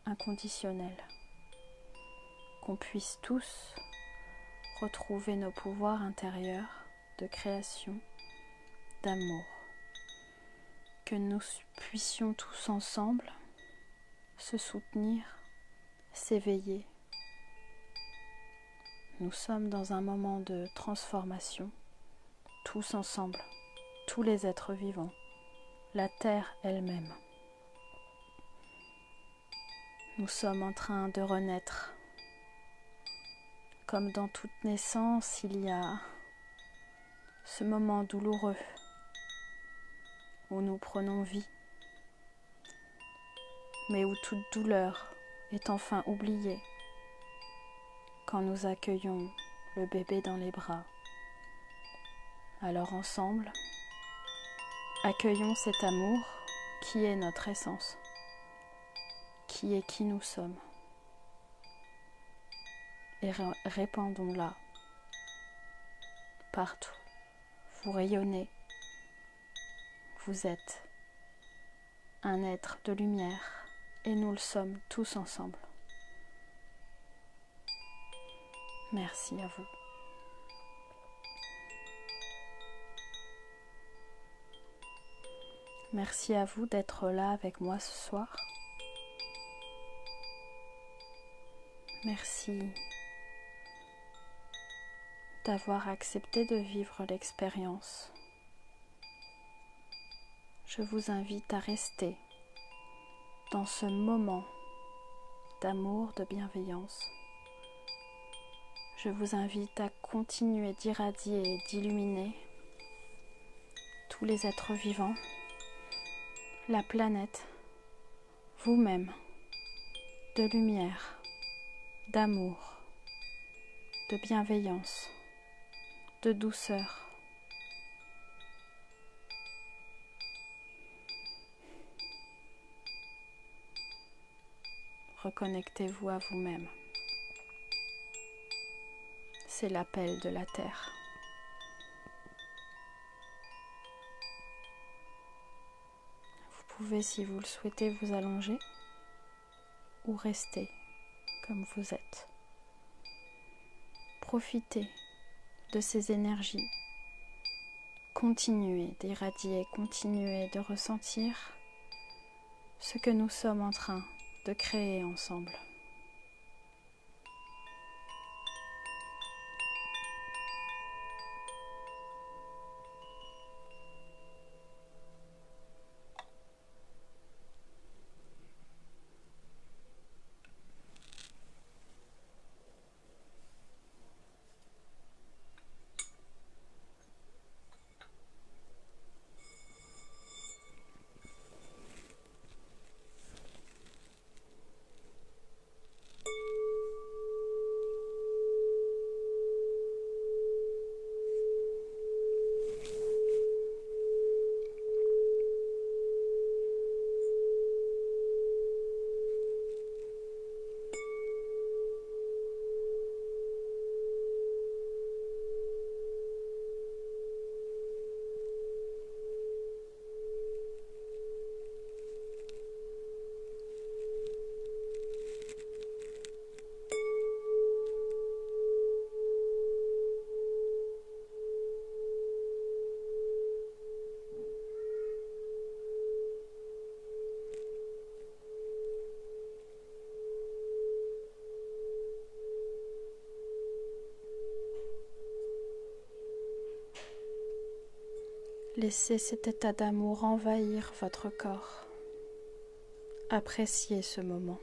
inconditionnel, qu'on puisse tous retrouver nos pouvoirs intérieurs de création, d'amour, que nous puissions tous ensemble se soutenir, s'éveiller. Nous sommes dans un moment de transformation, tous ensemble, tous les êtres vivants, la Terre elle-même. Nous sommes en train de renaître. Comme dans toute naissance, il y a ce moment douloureux où nous prenons vie, mais où toute douleur est enfin oubliée quand nous accueillons le bébé dans les bras. Alors ensemble, accueillons cet amour qui est notre essence, qui est qui nous sommes, et répandons-la partout. Vous rayonnez, vous êtes un être de lumière et nous le sommes tous ensemble. Merci à vous. Merci à vous d'être là avec moi ce soir. Merci d'avoir accepté de vivre l'expérience. Je vous invite à rester dans ce moment d'amour, de bienveillance. Je vous invite à continuer d'irradier et d'illuminer tous les êtres vivants, la planète, vous-même, de lumière, d'amour, de bienveillance, de douceur. reconnectez-vous à vous-même. C'est l'appel de la Terre. Vous pouvez, si vous le souhaitez, vous allonger ou rester comme vous êtes. Profitez de ces énergies. Continuez d'irradier, continuez de ressentir ce que nous sommes en train de créer ensemble. Laissez cet état d'amour envahir votre corps. Appréciez ce moment.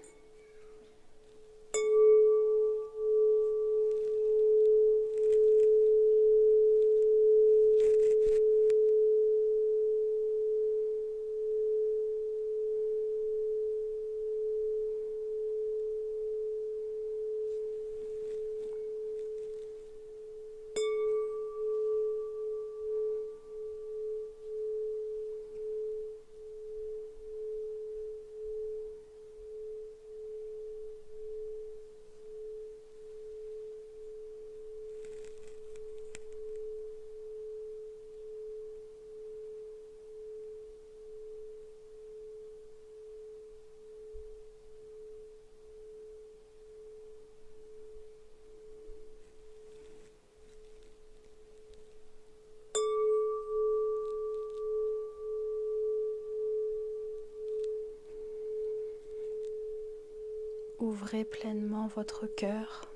Ouvrez pleinement votre cœur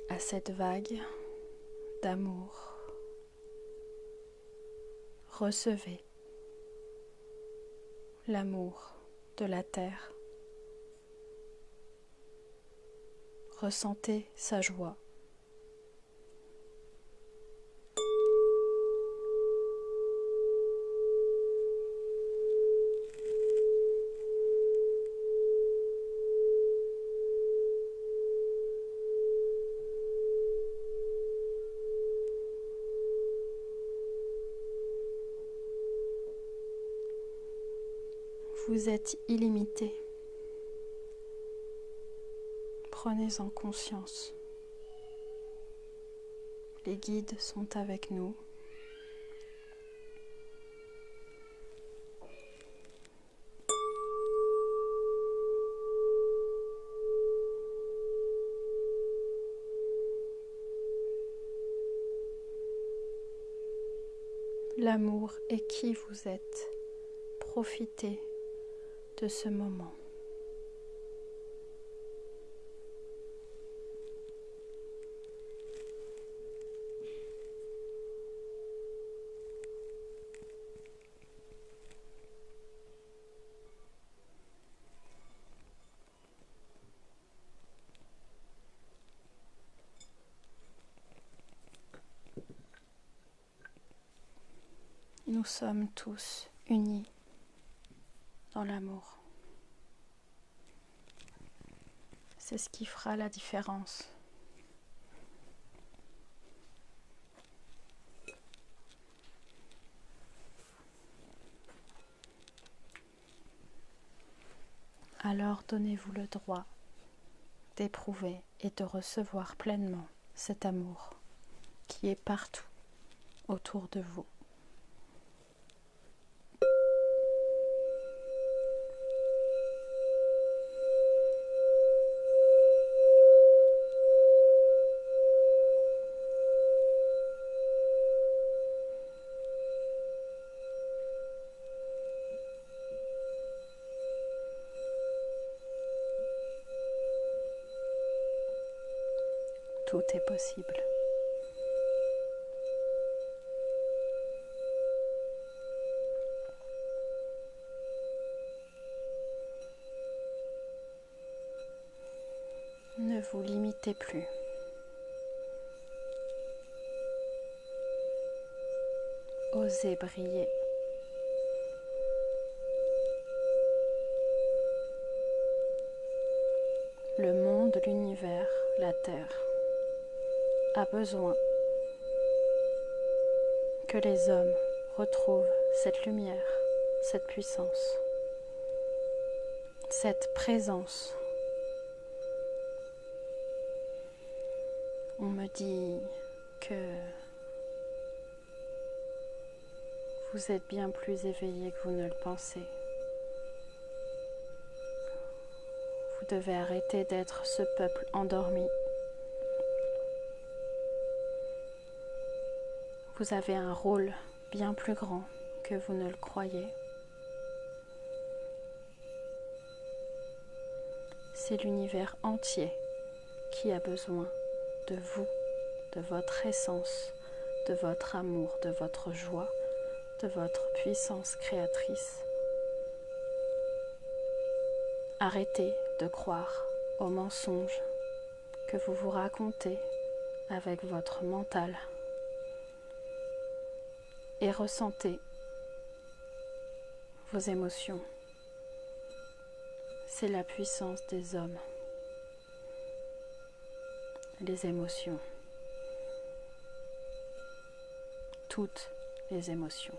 à cette vague d'amour. Recevez l'amour de la terre. Ressentez sa joie. Vous êtes illimité. Prenez-en conscience. Les guides sont avec nous. L'amour est qui vous êtes. Profitez de ce moment. Nous sommes tous unis dans l'amour. C'est ce qui fera la différence. alors donnez-vous le droit d'éprouver et de recevoir pleinement cet amour qui est partout autour de vous. Tout est possible. Ne vous limitez plus. Osez briller. Le monde, l'univers, la Terre a besoin que les hommes retrouvent cette lumière, cette puissance, cette présence. On me dit que vous êtes bien plus éveillé que vous ne le pensez. Vous devez arrêter d'être ce peuple endormi. Vous avez un rôle bien plus grand que vous ne le croyez. C'est l'univers entier qui a besoin de vous, de votre essence, de votre amour, de votre joie, de votre puissance créatrice. Arrêtez de croire aux mensonges que vous vous racontez avec votre mental et ressentez vos émotions. C'est la puissance des hommes, les émotions, toutes les émotions.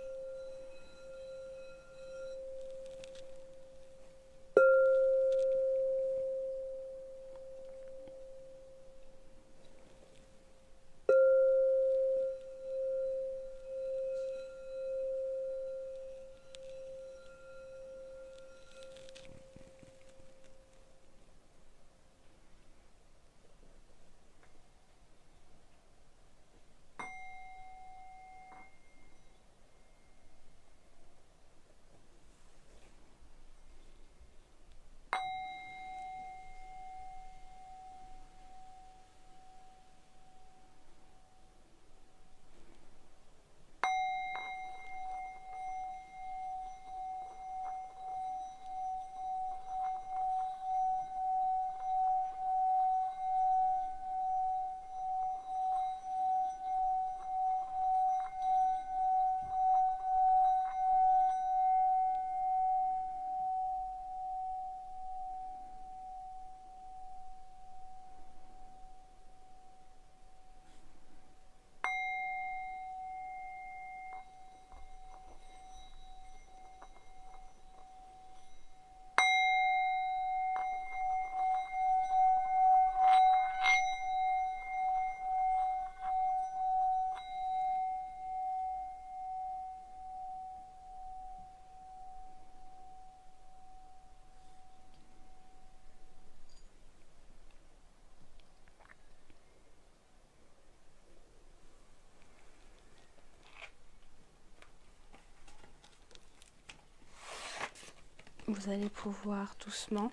Vous allez pouvoir doucement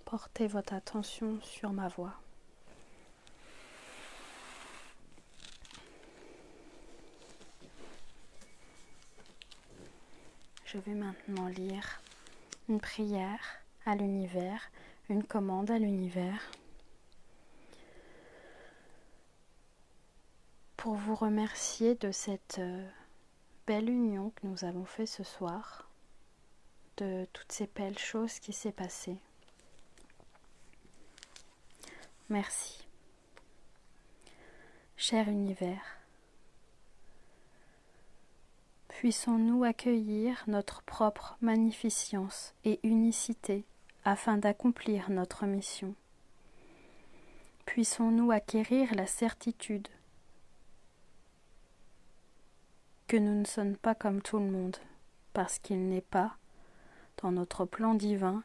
porter votre attention sur ma voix. Je vais maintenant lire une prière à l'univers, une commande à l'univers pour vous remercier de cette belle union que nous avons fait ce soir, de toutes ces belles choses qui s'est passées. Merci. Cher univers, Puissons-nous accueillir notre propre magnificence et unicité afin d'accomplir notre mission. Puissons-nous acquérir la certitude que nous ne sommes pas comme tout le monde, parce qu'il n'est pas, dans notre plan divin,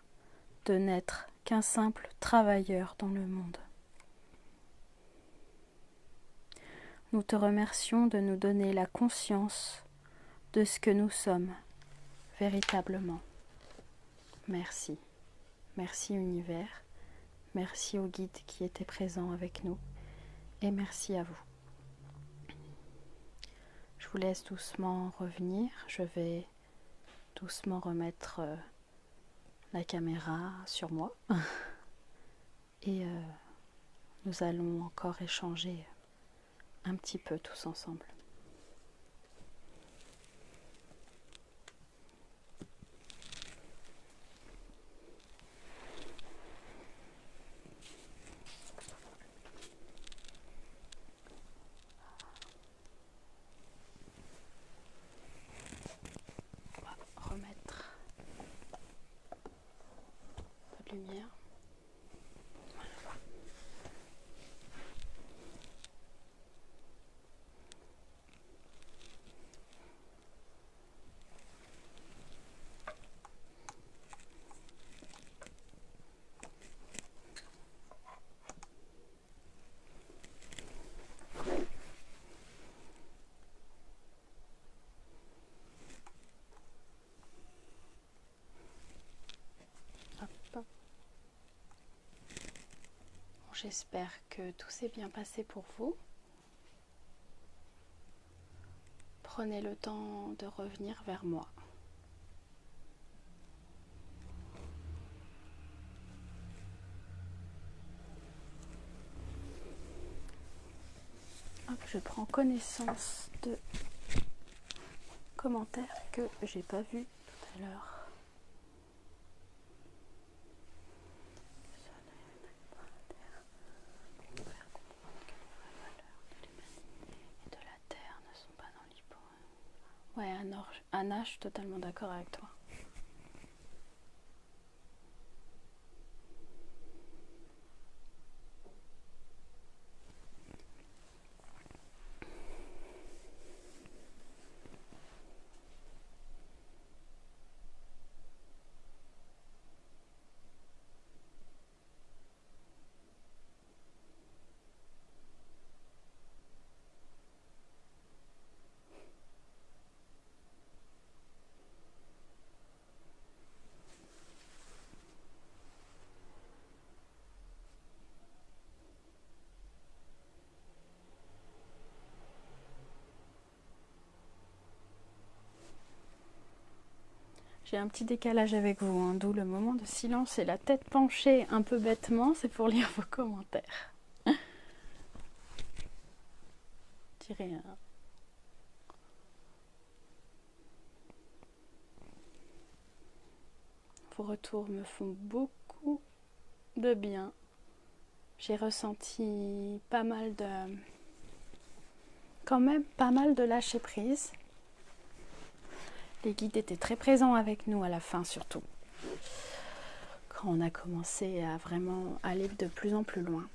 de n'être qu'un simple travailleur dans le monde. Nous te remercions de nous donner la conscience de ce que nous sommes véritablement. Merci. Merci univers. Merci aux guides qui étaient présents avec nous. Et merci à vous. Je vous laisse doucement revenir. Je vais doucement remettre la caméra sur moi. Et nous allons encore échanger un petit peu tous ensemble. On va remettre un peu de lumière. J'espère que tout s'est bien passé pour vous. Prenez le temps de revenir vers moi. Hop, je prends connaissance de commentaires que j'ai pas vus tout à l'heure. Ouais, Anna, je suis totalement d'accord avec toi. J'ai un petit décalage avec vous, hein, d'où le moment de silence et la tête penchée un peu bêtement, c'est pour lire vos commentaires. Je dirais, vos retours me font beaucoup de bien. J'ai ressenti pas mal de lâcher prise. Les guides étaient très présents avec nous à la fin surtout, quand on a commencé à vraiment aller de plus en plus loin.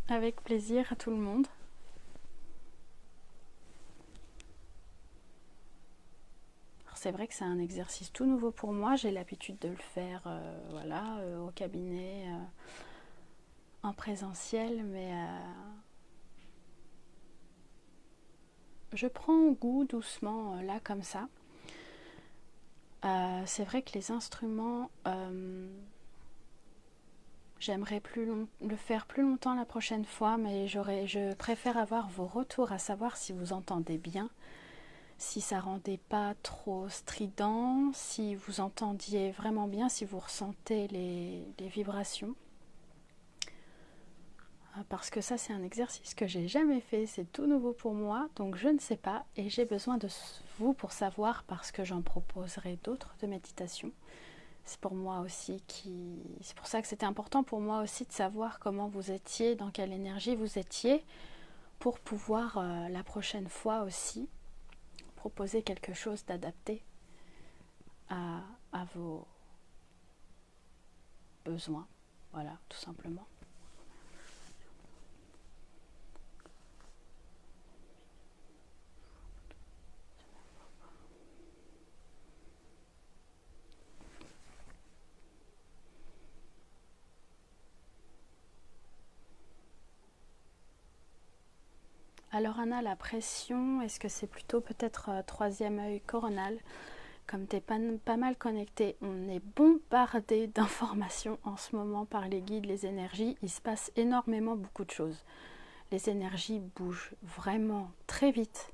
Avec plaisir à tout le monde. C'est vrai que c'est un exercice tout nouveau pour moi. J'ai l'habitude de le faire au cabinet, en présentiel, mais je prends goût doucement là comme ça. C'est vrai que les instruments, j'aimerais le faire plus longtemps la prochaine fois, mais je préfère avoir vos retours, à savoir si vous entendez bien, si ça rendait pas trop strident, si vous entendiez vraiment bien, si vous ressentez les vibrations. parce que ça c'est un exercice que j'ai jamais fait, c'est tout nouveau pour moi, donc je ne sais pas et j'ai besoin de vous pour savoir parce que j'en proposerai d'autres de méditation. C'est pour moi aussi c'est pour ça que c'était important pour moi aussi de savoir comment vous étiez, dans quelle énergie vous étiez, pour pouvoir la prochaine fois aussi proposer quelque chose d'adapté à vos besoins. Voilà, tout simplement. Alors Anna, la pression, est-ce que c'est plutôt peut-être troisième œil coronal? Comme tu es pas mal connecté, on est bombardé d'informations en ce moment par les guides, les énergies. Il se passe énormément beaucoup de choses. Les énergies bougent vraiment très vite.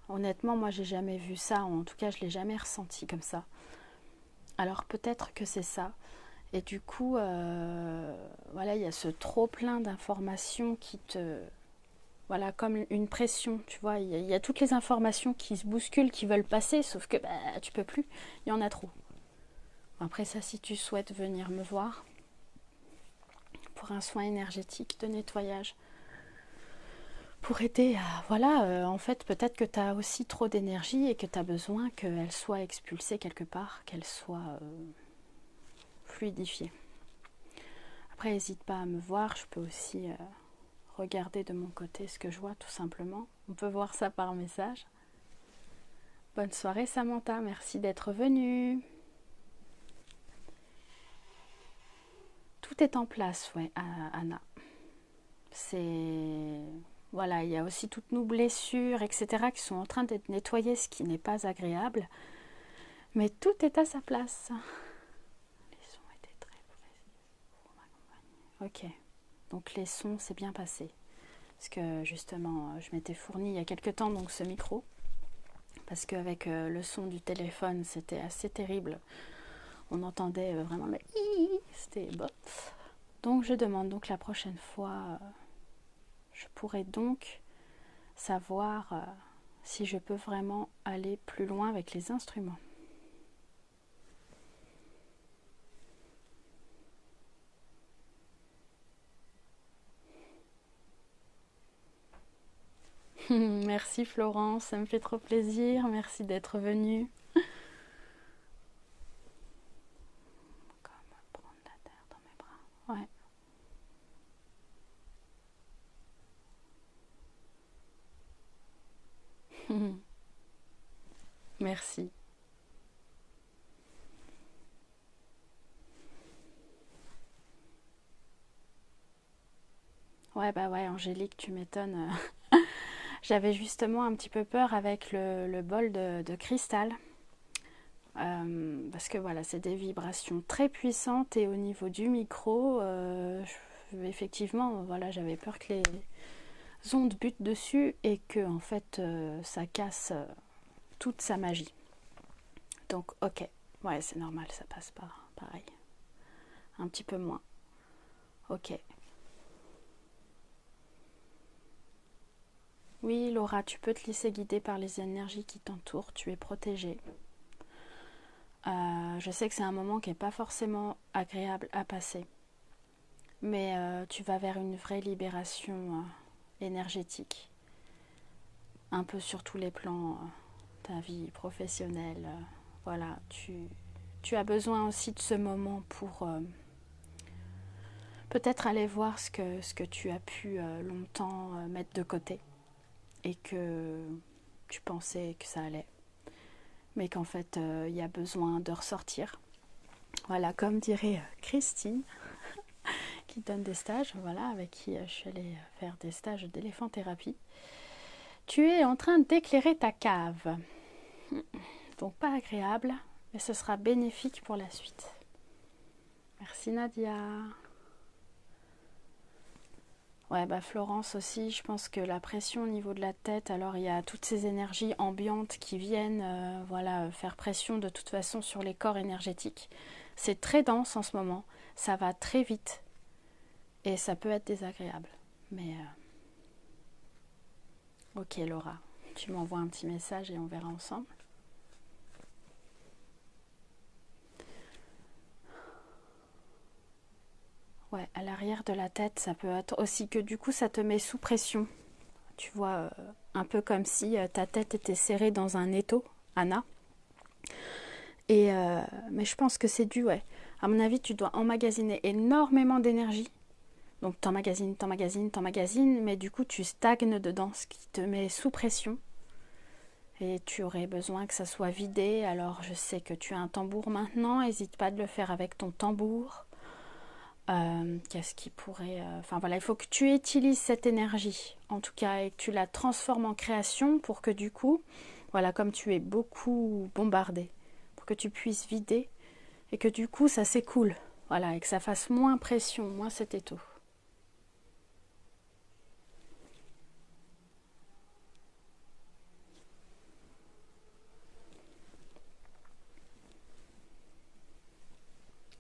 Honnêtement, moi j'ai jamais vu ça, ou en tout cas je l'ai jamais ressenti comme ça. Alors peut-être que c'est ça. Et du coup, voilà, il y a ce trop plein d'informations qui te... Voilà, comme une pression, tu vois, il y a toutes les informations qui se bousculent, qui veulent passer, sauf que tu peux plus, il y en a trop. Après ça, si tu souhaites venir me voir pour un soin énergétique de nettoyage, pour aider à... Voilà, en fait, peut-être que tu as aussi trop d'énergie et que tu as besoin qu'elle soit expulsée quelque part, qu'elle soit fluidifiée. Après, n'hésite pas à me voir, je peux aussi regarder de mon côté ce que je vois, tout simplement. On peut voir ça par message. Bonne soirée Samantha, merci d'être venue. Tout est en place, ouais, Anna. C'est... Voilà, il y a aussi toutes nos blessures, etc., qui sont en train d'être nettoyées, ce qui n'est pas agréable. Mais tout est à sa place. Les sons étaient très précis pour m'accompagner. Ok, donc les sons, c'est bien passé. Parce que justement, je m'étais fourni il y a quelques temps donc ce micro. Parce qu'avec le son du téléphone, c'était assez terrible. On entendait vraiment le c'était bon. Donc je demande donc la prochaine fois, je pourrais donc savoir si je peux vraiment aller plus loin avec les instruments. Merci Florence, ça me fait trop plaisir, merci d'être venue. Comme prendre la terre dans mes bras. Ouais. Merci. Ouais, bah ouais, Angélique, tu m'étonnes. J'avais justement un petit peu peur avec le bol de cristal. Parce que voilà, c'est des vibrations très puissantes et au niveau du micro, effectivement, voilà, j'avais peur que les ondes butent dessus et que en fait ça casse toute sa magie. Donc ok, ouais, c'est normal, ça passe pas pareil, un petit peu moins. Ok. Oui, Laura, tu peux te laisser guider par les énergies qui t'entourent, tu es protégée. Je sais que c'est un moment qui n'est pas forcément agréable à passer, mais tu vas vers une vraie libération énergétique, un peu sur tous les plans, ta vie professionnelle. Voilà, tu as besoin aussi de ce moment pour peut-être aller voir ce que tu as pu longtemps mettre de côté et que tu pensais que ça allait, mais qu'en fait il y a besoin de ressortir. Voilà, comme dirait Christine, qui donne des stages, voilà, avec qui je suis allée faire des stages d'éléphanthérapie. Tu es en train d'éclairer ta cave. Donc pas agréable, mais ce sera bénéfique pour la suite. Merci Nadia. Ouais, bah Florence aussi, je pense que la pression au niveau de la tête, alors il y a toutes ces énergies ambiantes qui viennent voilà, faire pression de toute façon sur les corps énergétiques. C'est très dense en ce moment, ça va très vite et ça peut être désagréable. Mais ok Laura, tu m'envoies un petit message et on verra ensemble. Ouais, à l'arrière de la tête, ça peut être aussi que du coup ça te met sous pression. Tu vois, un peu comme si ta tête était serrée dans un étau, Anna. Et mais je pense que c'est dû, ouais. À mon avis, tu dois emmagasiner énormément d'énergie. Donc t'emmagasines, mais du coup tu stagnes dedans, ce qui te met sous pression. Et tu aurais besoin que ça soit vidé. Alors je sais que tu as un tambour maintenant, n'hésite pas de le faire avec ton tambour. Qu'est-ce qui pourrait... Enfin voilà, il faut que tu utilises cette énergie, en tout cas, et que tu la transformes en création pour que du coup, voilà, comme tu es beaucoup bombardé, pour que tu puisses vider et que du coup ça s'écoule. Voilà, et que ça fasse moins pression, moins cet étau.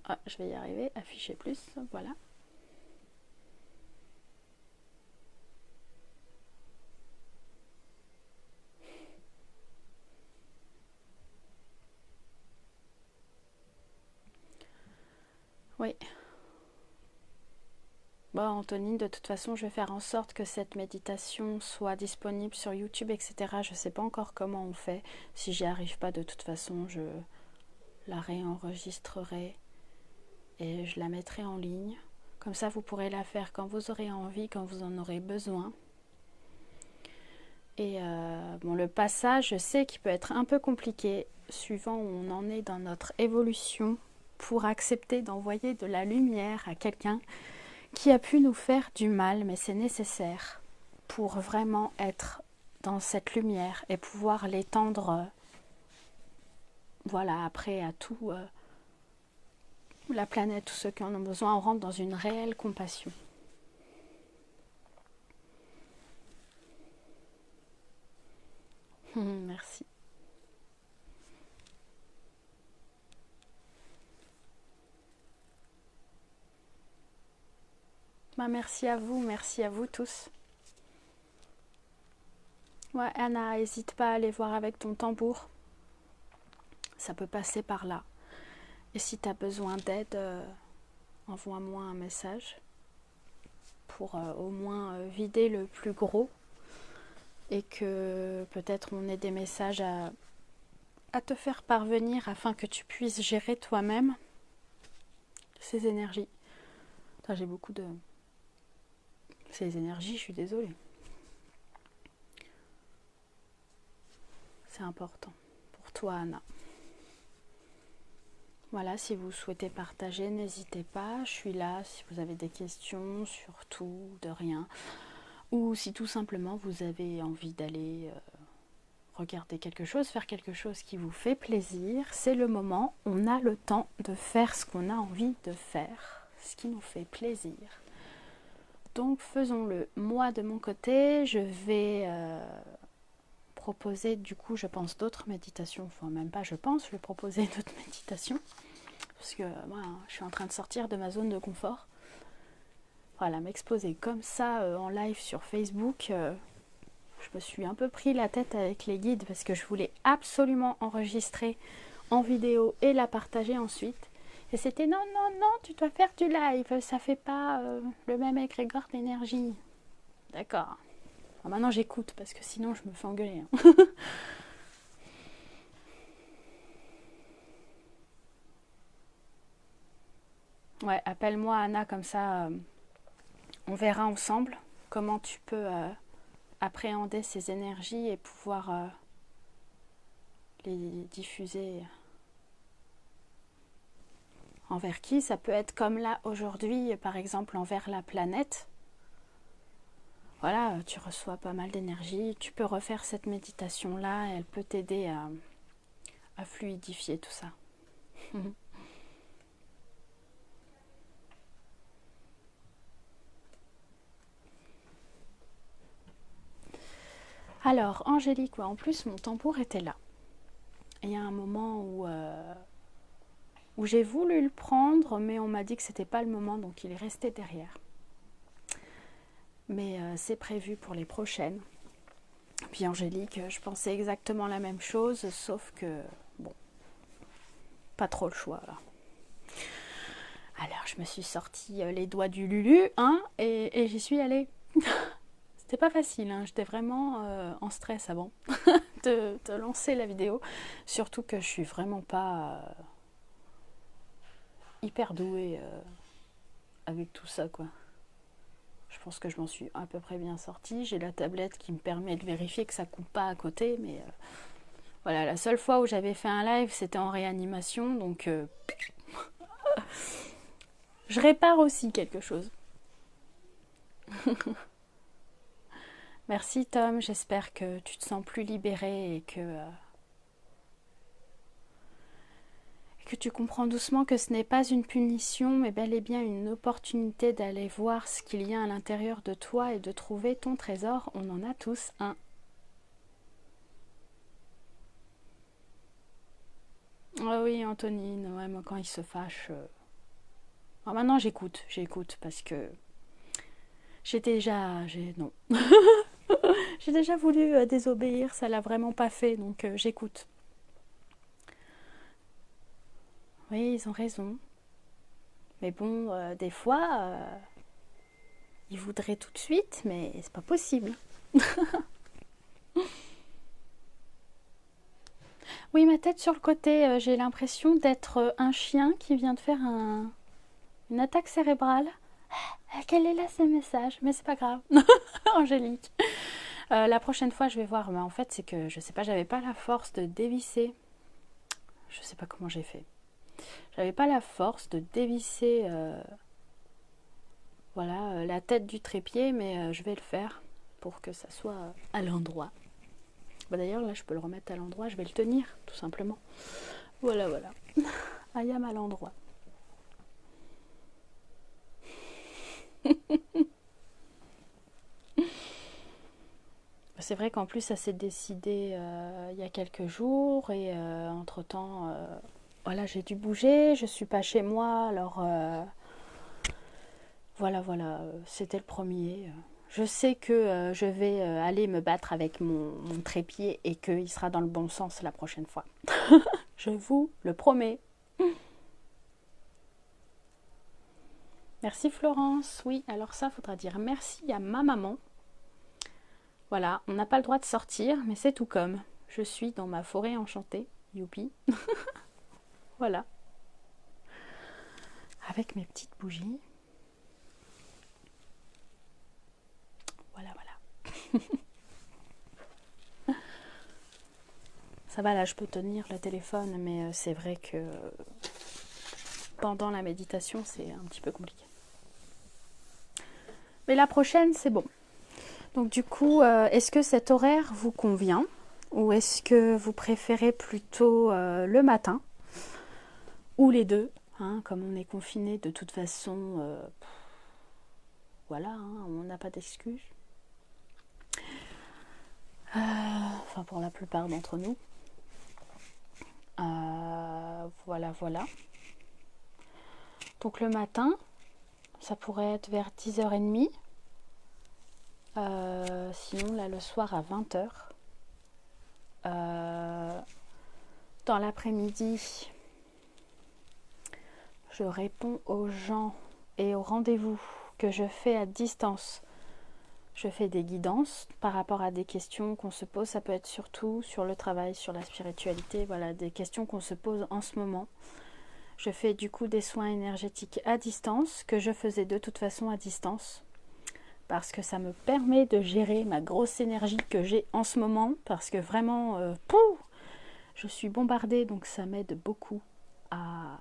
Ah, je vais y arriver, afficher plus, voilà. Oui. Bon, Antonine, de toute façon, je vais faire en sorte que cette méditation soit disponible sur YouTube, etc. Je ne sais pas encore comment on fait. Si j'y arrive pas, de toute façon, je la réenregistrerai et je la mettrai en ligne. Comme ça, vous pourrez la faire quand vous aurez envie, quand vous en aurez besoin. Et bon, le passage, je sais qu'il peut être un peu compliqué, suivant où on en est dans notre évolution, pour accepter d'envoyer de la lumière à quelqu'un qui a pu nous faire du mal, mais c'est nécessaire pour vraiment être dans cette lumière et pouvoir l'étendre, voilà, après à tout la planète, tous ceux qui en ont besoin. On rentre dans une réelle compassion. Merci. Bah, merci à vous tous. Ouais, Anna, n'hésite pas à aller voir avec ton tambour. Ça peut passer par là. Et si tu as besoin d'aide, envoie-moi un message pour au moins vider le plus gros et que peut-être on ait des messages à te faire parvenir afin que tu puisses gérer toi-même ces énergies. Enfin, j'ai beaucoup de... Ces énergies, je suis désolée. C'est important pour toi, Anna. Voilà, si vous souhaitez partager, n'hésitez pas. Je suis là si vous avez des questions, surtout de rien. Ou si tout simplement vous avez envie d'aller regarder quelque chose, faire quelque chose qui vous fait plaisir. C'est le moment, on a le temps de faire ce qu'on a envie de faire, ce qui nous fait plaisir. Donc faisons-le. Moi de mon côté, je vais proposer du coup je pense d'autres méditations, enfin même pas je pense, je vais proposer d'autres méditations parce que moi je suis en train de sortir de ma zone de confort. Voilà, m'exposer comme ça en live sur Facebook, je me suis un peu pris la tête avec les guides parce que je voulais absolument enregistrer en vidéo et la partager ensuite. Et c'était non, non, non, tu dois faire du live, ça fait pas le même égrégore d'énergie. D'accord. Alors maintenant j'écoute parce que sinon je me fais engueuler. Hein. Ouais, appelle-moi Anna comme ça, on verra ensemble comment tu peux appréhender ces énergies et pouvoir les diffuser envers qui. Ça peut être comme là aujourd'hui, par exemple envers la planète. Voilà, tu reçois pas mal d'énergie, tu peux refaire cette méditation-là, elle peut t'aider à fluidifier tout ça. Alors, Angélique, ouais, en plus mon tambour était là. Il y a un moment où j'ai voulu le prendre, mais on m'a dit que c'était pas le moment, donc il est resté derrière. mais c'est prévu pour les prochaines. Puis Angélique, je pensais exactement la même chose, sauf que, bon, pas trop le choix là. Alors je me suis sorti les doigts du Lulu, hein, et j'y suis allée. C'était pas facile, hein, j'étais vraiment en stress avant de lancer la vidéo. Surtout que je suis vraiment pas hyper douée avec tout ça, quoi. Je pense que je m'en suis à peu près bien sortie. J'ai la tablette qui me permet de vérifier que ça coupe pas à côté, mais voilà, la seule fois où j'avais fait un live, c'était en réanimation, donc je répare aussi quelque chose. Merci Tom, j'espère que tu te sens plus libéré et que tu comprends doucement que ce n'est pas une punition, mais bel et bien une opportunité d'aller voir ce qu'il y a à l'intérieur de toi et de trouver ton trésor. On en a tous un. Ah oui, Antonine, ouais, moi quand il se fâche... Alors maintenant j'écoute parce que non. J'ai déjà voulu désobéir, ça l'a vraiment pas fait, donc j'écoute. Oui, ils ont raison. Mais bon, des fois, ils voudraient tout de suite, mais c'est pas possible. Oui, ma tête sur le côté, j'ai l'impression d'être un chien qui vient de faire une attaque cérébrale. Quel est là ce message? Mais c'est pas grave. Angélique. La prochaine fois, je vais voir. Mais en fait, c'est que je sais pas, j'avais pas la force de dévisser. Je sais pas comment j'ai fait. J'avais pas la force de dévisser voilà, la tête du trépied, mais je vais le faire pour que ça soit à l'endroit. Bah, d'ailleurs, là, je peux le remettre à l'endroit, je vais le tenir, tout simplement. Voilà, voilà. Ayam à l'endroit. C'est vrai qu'en plus, ça s'est décidé il y a quelques jours, et entre-temps, voilà, j'ai dû bouger, je suis pas chez moi, alors voilà, c'était le premier. Je sais que je vais aller me battre avec mon trépied et qu'il sera dans le bon sens la prochaine fois. Je vous le promets. Merci Florence. Oui, alors ça, faudra dire merci à ma maman. Voilà, on n'a pas le droit de sortir, mais c'est tout comme. Je suis dans ma forêt enchantée. Youpi. Voilà. Avec mes petites bougies. Voilà, voilà. Ça va, là, je peux tenir le téléphone, mais c'est vrai que pendant la méditation, c'est un petit peu compliqué. Mais la prochaine, c'est bon. Donc du coup, est-ce que cet horaire vous convient? Ou est-ce que vous préférez plutôt le matin? Ou les deux, hein, comme on est confiné de toute façon, voilà, hein, on n'a pas d'excuses. Enfin, pour la plupart d'entre nous. Voilà, voilà. Donc le matin, ça pourrait être vers 10h30. Sinon, là, le soir à 20h. Dans l'après-midi, je réponds aux gens et aux rendez-vous que je fais à distance. Je fais des guidances par rapport à des questions qu'on se pose. Ça peut être surtout sur le travail, sur la spiritualité. Voilà, des questions qu'on se pose en ce moment. Je fais du coup des soins énergétiques à distance, que je faisais de toute façon à distance. Parce que ça me permet de gérer ma grosse énergie que j'ai en ce moment. Parce que vraiment, je suis bombardée, donc ça m'aide beaucoup à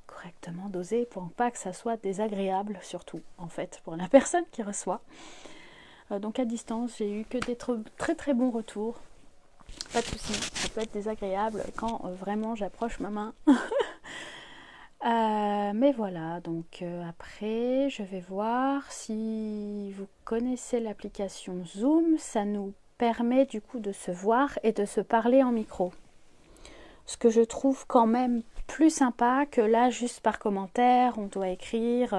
correctement doser pour pas que ça soit désagréable, surtout en fait pour la personne qui reçoit. Donc à distance, j'ai eu que des très très bons retours. Pas de souci, ça peut être désagréable quand vraiment j'approche ma main. Mais voilà, donc après je vais voir si vous connaissez l'application Zoom. Ça nous permet du coup de se voir et de se parler en micro. Ce que je trouve quand même plus sympa que là juste par commentaire, on doit écrire.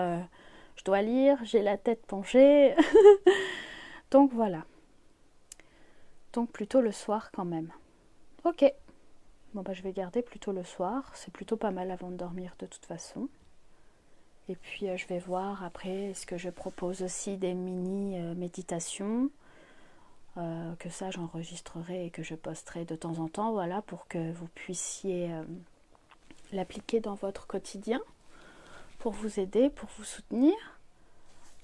je dois lire, j'ai la tête penchée. Donc voilà. Donc plutôt le soir quand même. Ok. Bon bah je vais garder plutôt le soir. C'est plutôt pas mal avant de dormir de toute façon. Et puis je vais voir après, est-ce que je propose aussi des mini méditations. Que ça j'enregistrerai et que je posterai de temps en temps, voilà, pour que vous puissiez l'appliquer dans votre quotidien, pour vous aider, pour vous soutenir.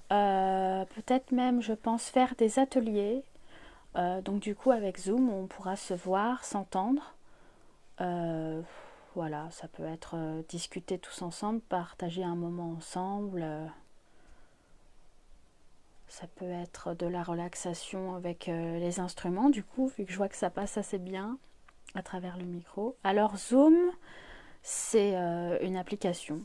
Peut-être même, je pense, faire des ateliers. Donc du coup, avec Zoom, on pourra se voir, s'entendre. Voilà, ça peut être discuter tous ensemble, partager un moment ensemble. Ça peut être de la relaxation avec les instruments, du coup, vu que je vois que ça passe assez bien à travers le micro. Alors Zoom, c'est une application,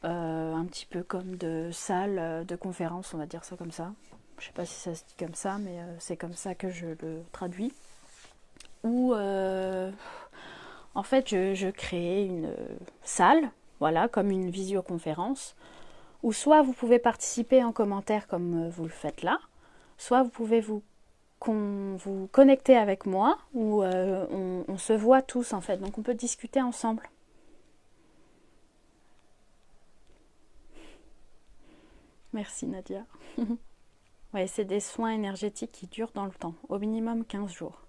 un petit peu comme de salle de conférence, on va dire ça comme ça. Je sais pas si ça se dit comme ça, mais c'est comme ça que je le traduis. Où en fait je crée une salle, voilà, comme une visioconférence, où soit vous pouvez participer en commentaire comme vous le faites là, soit vous pouvez vous connecter avec moi, où on se voit tous en fait, donc on peut discuter ensemble. Merci Nadia. Ouais, c'est des soins énergétiques qui durent dans le temps, au minimum 15 jours.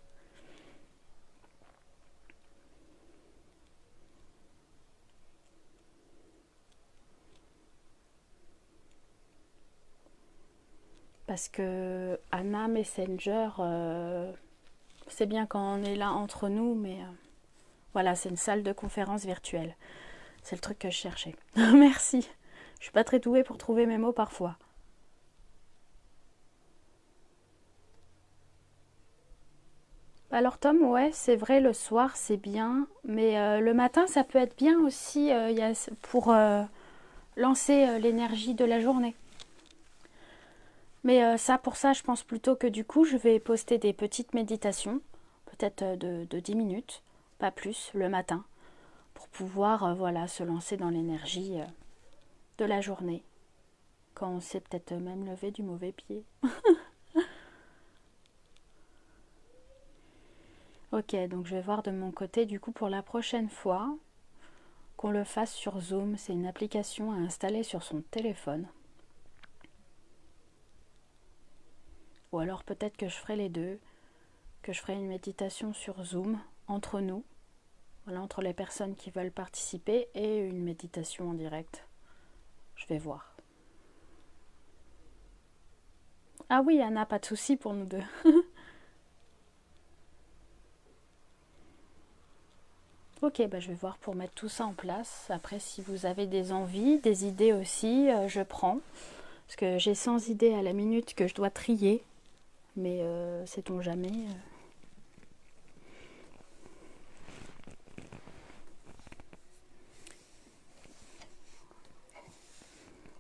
Parce que Anna Messenger, c'est bien quand on est là entre nous, mais voilà, c'est une salle de conférence virtuelle. C'est le truc que je cherchais. Merci. Je suis pas très douée pour trouver mes mots parfois. Alors Tom, ouais, c'est vrai, le soir c'est bien, mais le matin ça peut être bien aussi pour lancer l'énergie de la journée. Mais pour ça, je pense plutôt que du coup, je vais poster des petites méditations, peut-être de 10 minutes, pas plus, le matin, pour pouvoir voilà, se lancer dans l'énergie de la journée, quand on s'est peut-être même levé du mauvais pied. Ok, donc je vais voir de mon côté, du coup, pour la prochaine fois, qu'on le fasse sur Zoom. C'est une application à installer sur son téléphone. Ou alors peut-être que je ferai les deux, que je ferai une méditation sur Zoom, entre nous, voilà, entre les personnes qui veulent participer, et une méditation en direct. Je vais voir. Ah oui, Anna, pas de souci pour nous deux. Ok, bah je vais voir pour mettre tout ça en place. Après, si vous avez des envies, des idées aussi, je prends. Parce que j'ai 100 idées à la minute que je dois trier. Mais sait-on jamais.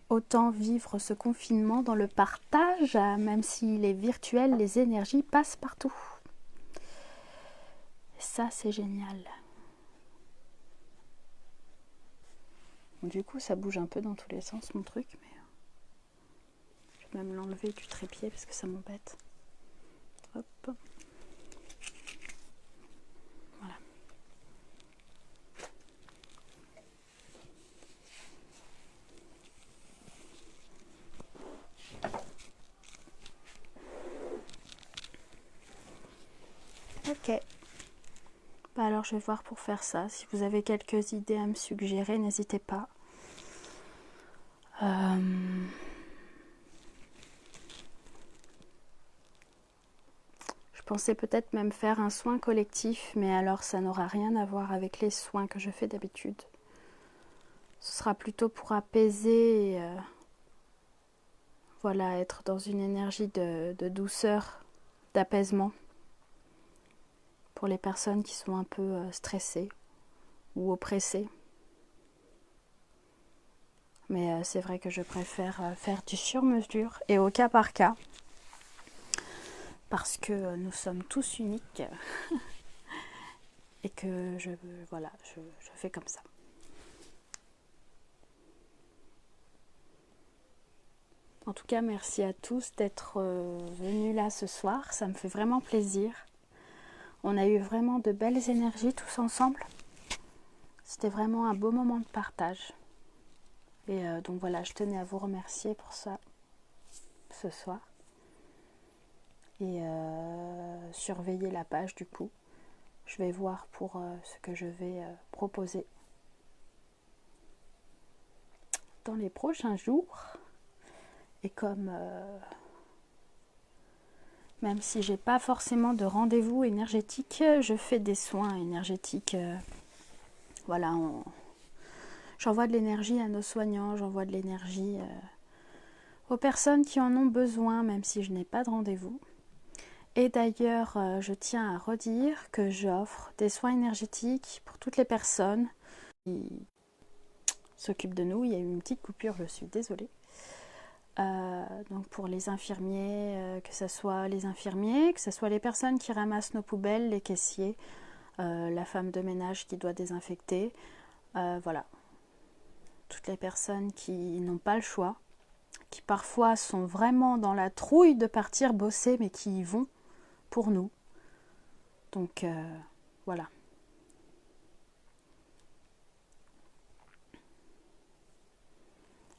Autant vivre ce confinement dans le partage, même s'il est virtuel, les énergies passent partout. Ça, c'est génial. Du coup, ça bouge un peu dans tous les sens, mon truc, mais je vais même l'enlever du trépied parce que ça m'embête. Hop. Voilà. Ok. Bah alors, je vais voir pour faire ça. Si vous avez quelques idées à me suggérer, n'hésitez pas. Je pensais peut-être même faire un soin collectif, mais alors ça n'aura rien à voir avec les soins que je fais d'habitude. Ce sera plutôt pour apaiser et voilà, être dans une énergie de douceur, d'apaisement pour les personnes qui sont un peu stressées ou oppressées. Mais c'est vrai que je préfère faire du sur-mesure et au cas par cas, parce que nous sommes tous uniques et que je fais comme ça. En tout cas, merci à tous d'être venus là ce soir. Ça me fait vraiment plaisir. On a eu vraiment de belles énergies tous ensemble. C'était vraiment un beau moment de partage. Et donc voilà, je tenais à vous remercier pour ça ce soir. Et surveiller la page du coup. Je vais voir pour ce que je vais proposer dans les prochains jours. Et comme même si j'ai pas forcément de rendez-vous énergétique, je fais des soins énergétiques. Voilà, j'envoie de l'énergie à nos soignants, j'envoie de l'énergie aux personnes qui en ont besoin, même si je n'ai pas de rendez-vous. Et d'ailleurs, je tiens à redire que j'offre des soins énergétiques pour toutes les personnes qui s'occupent de nous. Il y a eu une petite coupure, je suis désolée. Donc pour les infirmiers, que ce soit les infirmiers, que ce soit les personnes qui ramassent nos poubelles, les caissiers, la femme de ménage qui doit désinfecter, voilà. Toutes les personnes qui n'ont pas le choix, qui parfois sont vraiment dans la trouille de partir bosser, mais qui y vont pour nous. Donc voilà.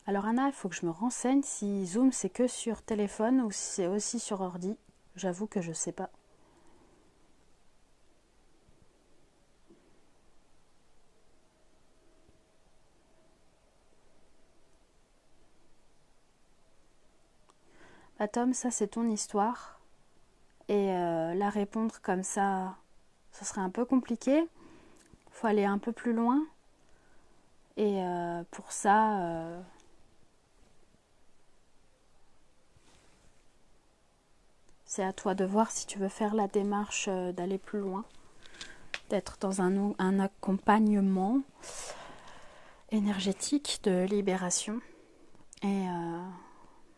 Alors Anna, il faut que je me renseigne si Zoom c'est que sur téléphone ou si c'est aussi sur ordi. J'avoue que je sais pas. Bah Tom, ça c'est ton histoire. Et la répondre comme ça, ce serait un peu compliqué. Il faut aller un peu plus loin. Et pour ça, c'est à toi de voir si tu veux faire la démarche d'aller plus loin, d'être dans un accompagnement énergétique de libération. Et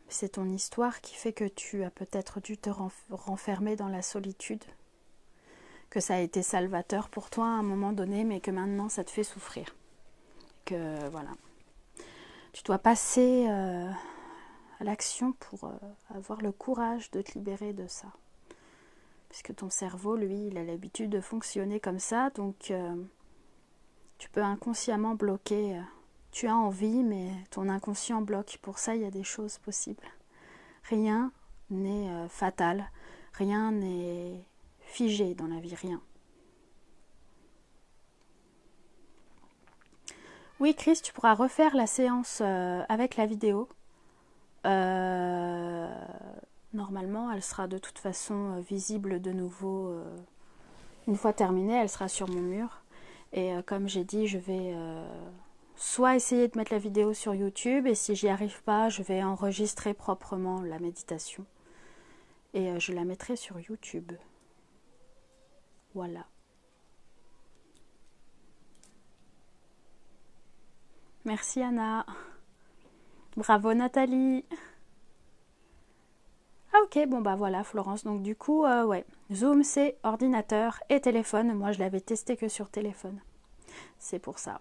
c'est ton histoire qui fait que tu as peut-être dû te renfermer dans la solitude, que ça a été salvateur pour toi à un moment donné, mais que maintenant ça te fait souffrir. Que voilà, tu dois passer à l'action pour avoir le courage de te libérer de ça. Puisque ton cerveau, lui, il a l'habitude de fonctionner comme ça, donc tu peux inconsciemment bloquer. Tu as envie, mais ton inconscient bloque. Pour ça, il y a des choses possibles. Rien n'est fatal, rien n'est figé dans la vie, rien. Oui, Chris, tu pourras refaire la séance avec la vidéo. Normalement, elle sera de toute façon visible de nouveau. Une fois terminée, elle sera sur mon mur. Et comme j'ai dit, je vais soit essayer de mettre la vidéo sur YouTube, et si j'y arrive pas, je vais enregistrer proprement la méditation. Et je la mettrai sur YouTube. Voilà. Merci Anna. Bravo Nathalie. Ah ok, bon bah voilà Florence. Donc du coup, ouais, Zoom c'est ordinateur et téléphone. Moi je l'avais testé que sur téléphone. C'est pour ça.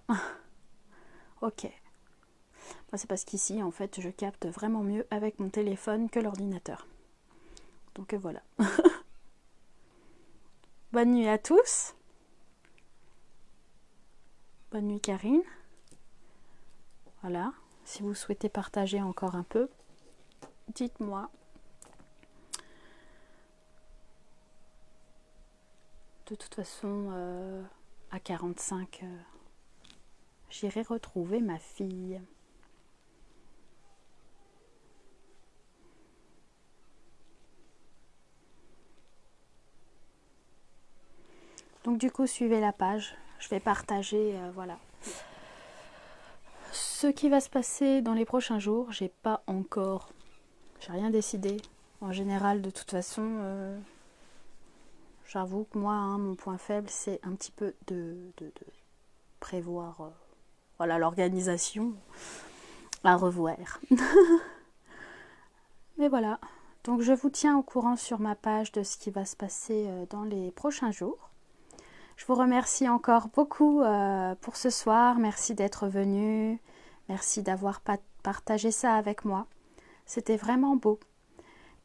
Ok. Moi, c'est parce qu'ici, en fait, je capte vraiment mieux avec mon téléphone que l'ordinateur. Donc voilà. Bonne nuit à tous. Bonne nuit Karine. Voilà. Si vous souhaitez partager encore un peu, dites-moi. De toute façon, à 45, j'irai retrouver ma fille. Donc du coup, suivez la page. Je vais partager, voilà. Ce qui va se passer dans les prochains jours, j'ai rien décidé. En général, de toute façon, j'avoue que moi, hein, mon point faible, c'est un petit peu de prévoir, voilà, l'organisation à revoir. Mais voilà. Donc je vous tiens au courant sur ma page de ce qui va se passer dans les prochains jours. Je vous remercie encore beaucoup pour ce soir. Merci d'être venu. Merci d'avoir partagé ça avec moi. C'était vraiment beau.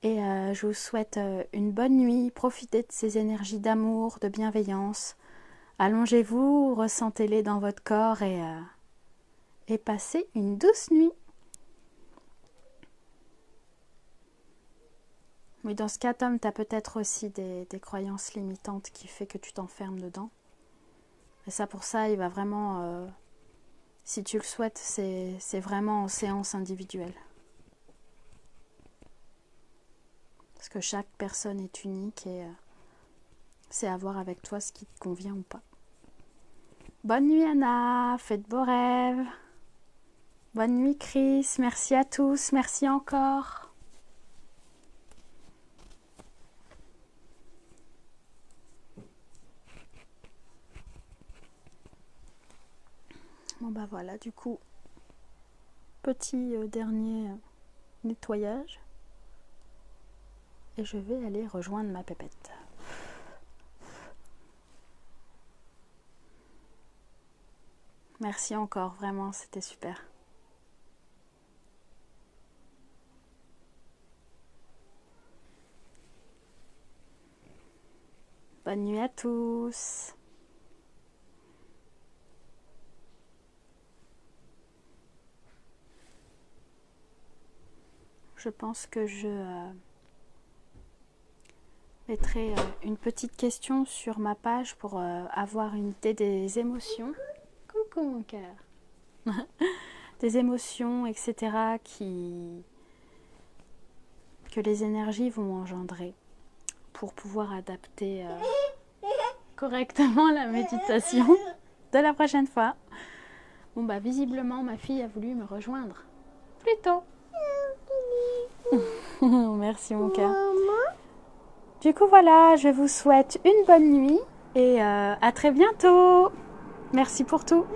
Et je vous souhaite une bonne nuit. Profitez de ces énergies d'amour, de bienveillance. Allongez-vous, ressentez-les dans votre corps et passez une douce nuit. Oui, dans ce cas, Tom, tu as peut-être aussi des croyances limitantes qui fait que tu t'enfermes dedans. Et ça, pour ça, il va vraiment, si tu le souhaites, c'est vraiment en séance individuelle. Parce que chaque personne est unique et c'est à voir avec toi ce qui te convient ou pas. Bonne nuit Anna, faites de beaux rêves. Bonne nuit Chris, merci à tous, merci encore. Bon bah voilà, du coup, petit dernier nettoyage. Et je vais aller rejoindre ma pépette. Merci encore, vraiment, c'était super. Bonne nuit à tous. Je pense que je mettrai une petite question sur ma page pour avoir une idée des émotions. Coucou mon cœur. Des émotions, etc. que les énergies vont engendrer pour pouvoir adapter correctement la méditation de la prochaine fois. Bon bah visiblement ma fille a voulu me rejoindre plus tôt. Merci mon cœur. Du coup voilà, je vous souhaite une bonne nuit et à très bientôt. Merci pour tout.